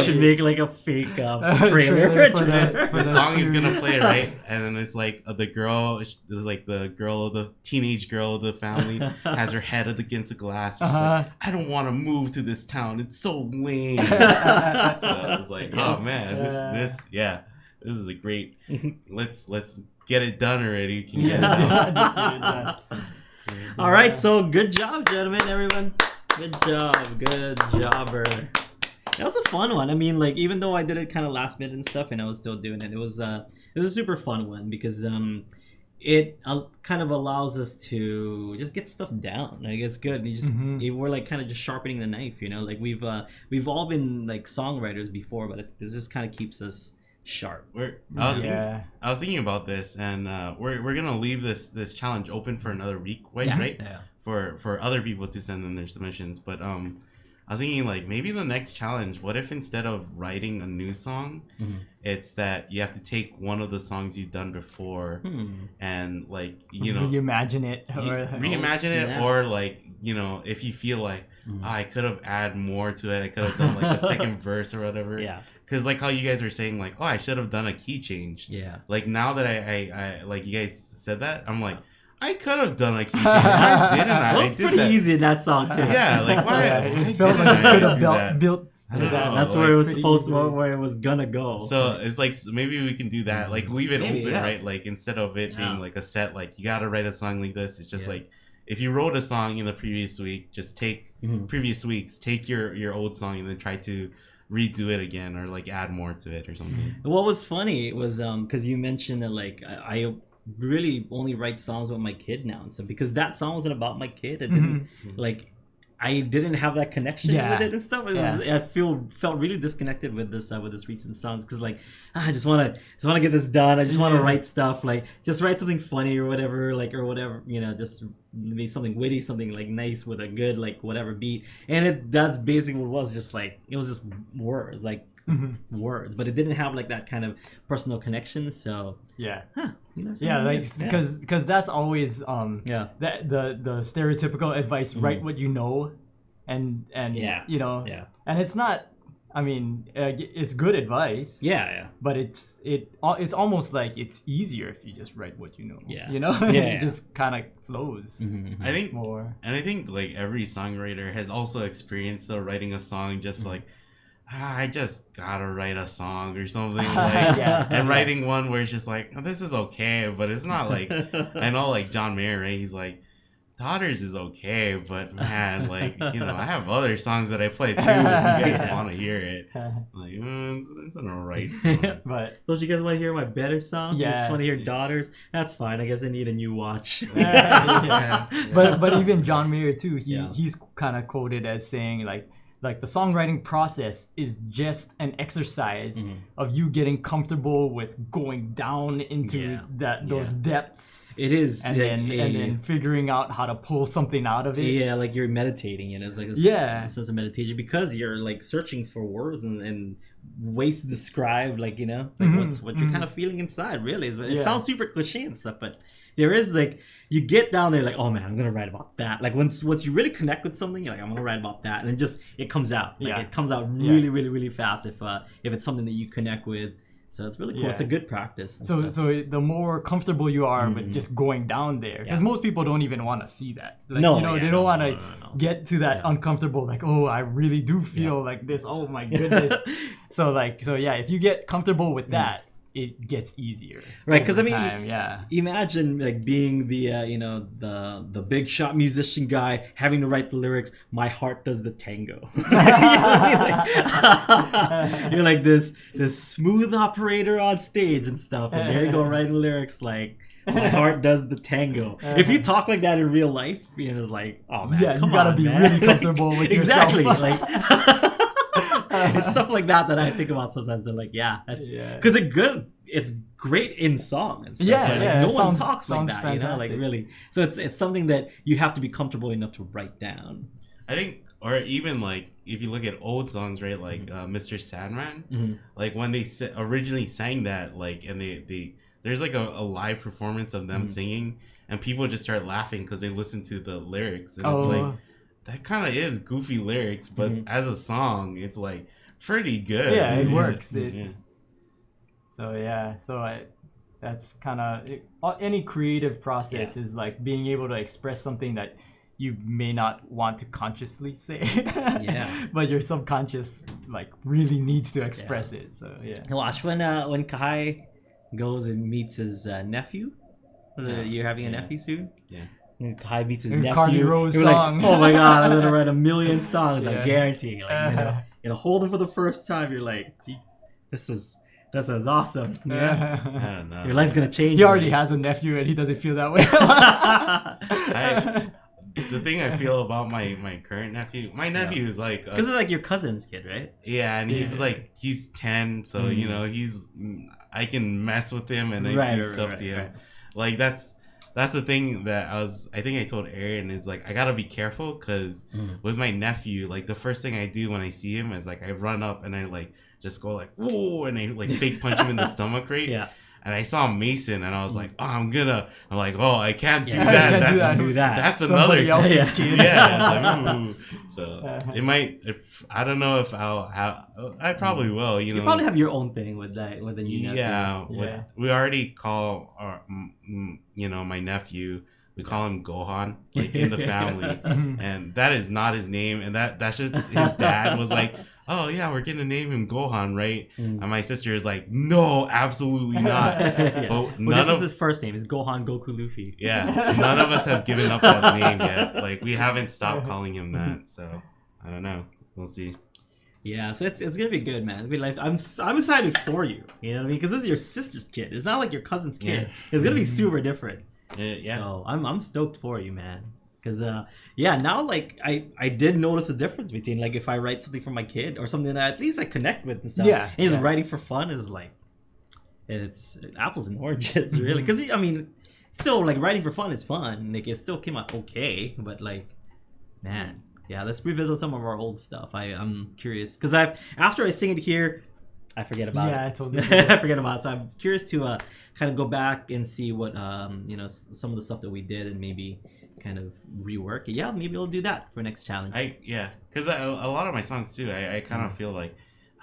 should make like a fake trailer. The song is gonna play, right? And then it's like the girl, the teenage girl of the family has her head against the glass. She's like, I don't want to move to this town. It's so lame. So I was like, oh man, this is a great. Let's get it done already. Can you get it done? All right, so good job, gentlemen, everyone. Good jobber. That was a fun one. I mean, like, even though I did it kind of last minute and stuff, and I was still doing it, it was a super fun one because it kind of allows us to just get stuff down. Like, it's good. We're like kind of just sharpening the knife, you know. Like we've all been like songwriters before, but this just kind of keeps us sharp. I was thinking about this, and we're gonna leave this challenge open for another week, right? Yeah. For other people to send in their submissions, but I was thinking like maybe the next challenge, what if instead of writing a new song, it's that you have to take one of the songs you've done before and like, you know, reimagine it or like, you know, if you feel like I could have added more to it, I could have done like a second verse or whatever. Because like how you guys were saying like, oh, I should have done a key change. Like now that I like you guys said that, I'm like, I could have done a key change. Why didn't I? It was pretty easy in that song too. Yeah, like why? It felt like it could have built to that. That's where it was supposed to, where it was gonna go. So it's like maybe we can do that. Like leave it open, right? Like instead of it being like a set, like you gotta write a song like this. It's just like if you wrote a song in the previous week, just take previous weeks, take your old song and then try to redo it again or like add more to it or something. What was funny was because you mentioned that like I really only write songs with my kid now and stuff because that song wasn't about my kid. It didn't like I didn't have that connection with it and stuff. I felt really disconnected with this recent songs because like I just want to get this done. I just want to write stuff, like just write something funny or whatever, you know, just maybe something witty, something like nice with a good like whatever beat. And that's basically what it was. Just like it was just words, like words, but it didn't have like that kind of personal connection. So you know, because that's always the stereotypical advice, write what you know, and you know, and it's not, I mean, it's good advice, but it's almost like it's easier if you just write what you know, you know, it just kind of flows. I think more, and I think like every songwriter has also experienced writing a song just like I just gotta write a song or something, like, and writing one where it's just like, oh, this is okay, but it's not like, I know like John Mayer, right? He's like, Daughters is okay, but man, like, you know, I have other songs that I play too if you guys want to hear it. Like, it's an alright song. But don't you guys want to hear my better songs? You Yeah. just want to hear Daughters? That's fine. I guess I need a new watch. yeah. But even John Mayer too, Yeah. he's kind of quoted as saying like the songwriting process is just an exercise of you getting comfortable with going down into those depths. It is. And then figuring out how to pull something out of it. Yeah, like you're meditating, and it's like a sense of meditation because you're like searching for words and ways to describe, like, you know, like what you're kind of feeling inside. Really, it sounds super cliche and stuff, but there is like you get down there like, oh man, I'm gonna write about that. Like once you really connect with something, you're like, I'm gonna write about that, and it comes out. Like it comes out really, really, really fast if it's something that you connect with. So it's really cool. It's a good practice. So the more comfortable you are with just going down there, because most people don't even want to see that. Like, they don't want to get to that uncomfortable. Like, oh, I really do feel like this. Oh my goodness. So if you get comfortable with that, it gets easier. Right, because I mean, imagine like being the the big shot musician guy having to write the lyrics. My heart does the tango. You're like this smooth operator on stage and stuff, and there you go writing lyrics like. My heart does the tango. If you talk like that in real life, it's like, oh man, come you gotta on, be man. really comfortable with yourself. Exactly, like. It's stuff like that I think about sometimes. I'm like, that's because it's great in song and stuff. No one talks like that, fantastic. like really. So it's something that you have to be comfortable enough to write down. I think, or even like if you look at old songs, right, like Mr. Sandman, like when they originally sang that, like, and they there's like a live performance of them singing, and people just start laughing because they listen to the lyrics, and it's like. That kind of is goofy lyrics, but as a song, it's like pretty good. Yeah, it works. That's kind of any creative process is like being able to express something that you may not want to consciously say. But your subconscious like really needs to express it. So Watch when Kahai goes and meets his nephew. You're having a nephew soon. Yeah. And Kahai meets his nephew. Carly Rose song. Like, oh my god, I'm gonna write a million songs. I guarantee. Like, hold him for the first time. You're like, this is awesome. I don't know. Your life's gonna change. He already has a nephew, and he doesn't feel that way. The thing I feel about my current nephew, my nephew is like because it's like your cousin's kid, right? Yeah, and he's 10, so I can mess with him and do stuff to him. Right. Like that's the thing that I think I told Aaron is like I gotta be careful because with my nephew, like the first thing I do when I see him is like I run up and I like just go like whoa, and I like fake punch him in the stomach, right? Yeah. And I saw Mason, and I was like, I'm like, oh, I can't do that. That's Somebody another else's kid. Yeah. Like, ooh. So it might. I don't know if I probably will. You probably have your own thing with that with the new nephew. Yeah. We already call our, my nephew. We call him Gohan, like in the family, and that is not his name, and that's just his dad was like, oh yeah, we're gonna name him Gohan, right? And my sister is like, no, absolutely not. But this is his first name. It's Gohan Goku Luffy. Yeah, none of us have given up that name yet. Like we haven't stopped calling him that. So I don't know. We'll see. Yeah, so it's gonna be good, man. It's gonna be like I'm excited for you. You know what I mean? Because this is your sister's kid. It's not like your cousin's kid. Yeah. It's gonna be super different. Yeah. So I'm stoked for you, man. Because now like I did notice a difference between like if I write something for my kid or something that at least I connect with and stuff. Yeah. And just writing for fun is like it's apples and oranges, really. Because I mean, still like writing for fun is fun. Like it still came out okay, but like, man, yeah. Let's revisit some of our old stuff. I'm curious because after I sing it here, I forget about it. Yeah, I totally I forget about it. So I'm curious to kind of go back and see what some of the stuff that we did and maybe kind of rework it. Yeah, maybe we'll do that for next challenge. Because a lot of my songs too, I kind of feel like,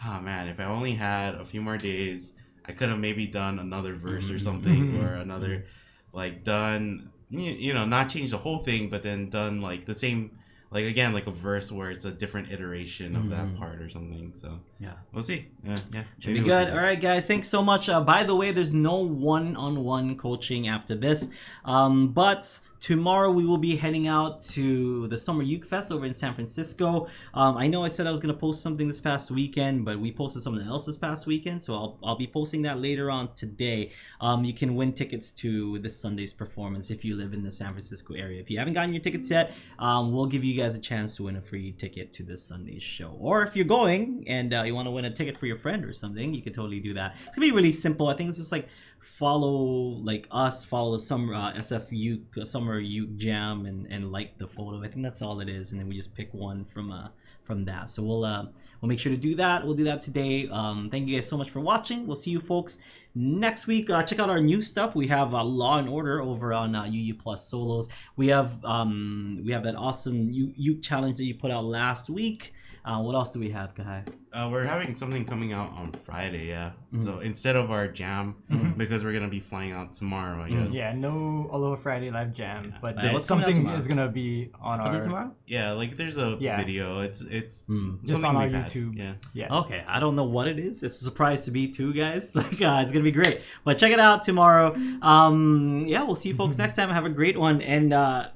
oh man, if I only had a few more days, I could have maybe done another verse or something, or another, like done, not change the whole thing, but then done like the same, like again, like a verse where it's a different iteration of that part or something. So yeah, we'll see. Yeah, should be good. All right, guys, thanks so much. By the way, there's no one-on-one coaching after this, but Tomorrow we will be heading out to the Summer Uke Fest over in San Francisco. I know I said I was gonna post something this past weekend, but we posted something else this past weekend, so I'll be posting that later on today. You can win tickets to this Sunday's performance if you live in the San Francisco area. If you haven't gotten your tickets yet, we'll give you guys a chance to win a free ticket to this Sunday's show. Or if you're going and you want to win a ticket for your friend or something, you could totally do that. It's gonna be really simple. I think it's just like follow the summer SF Uke Summer Uke Jam and like the photo. I think that's all it is, and then we just pick one from that. So we'll make sure to do that. We'll do that today. Thank you guys so much for watching. We'll see you folks next week. Check out our new stuff. We have Law and Order over on UU Plus Solos. We have that awesome Uke challenge that you put out last week. What else do we have, Kahai? We're having something coming out on Friday, yeah. So instead of our jam, because we're gonna be flying out tomorrow, I guess. Yeah, no Aloha Friday live jam, but what's coming out something tomorrow? is gonna be on our Tomorrow? Yeah, like there's a video. It's just something on our we've had. YouTube. Yeah. Okay, I don't know what it is. It's a surprise to me too, guys. Like, it's gonna be great. But check it out tomorrow. We'll see you folks next time. Have a great one. And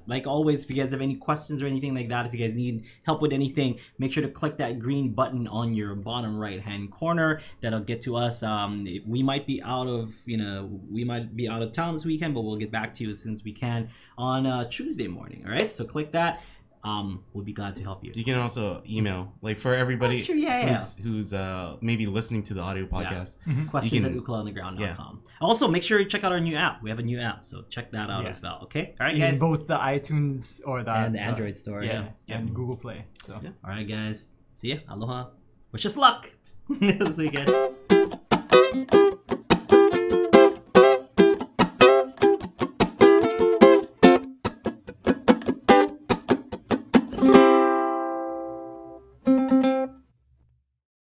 like always, if you guys have any questions or anything like that, if you guys need help with anything, make sure to click that green button on your bottom right hand corner. That'll get to us. We might be out of town this weekend, but we'll get back to you as soon as we can on Tuesday morning. All right, so click that. We'll be glad to help you. You can also email, like for everybody who's maybe listening to the audio podcast. Questions at ukuleleunderground.com. Also, make sure you check out our new app. We have a new app, so check that out as well. Okay, all right, guys. In both the iTunes or the Android store. And Google Play. So all right, guys. See ya. Aloha. Wish us luck this weekend.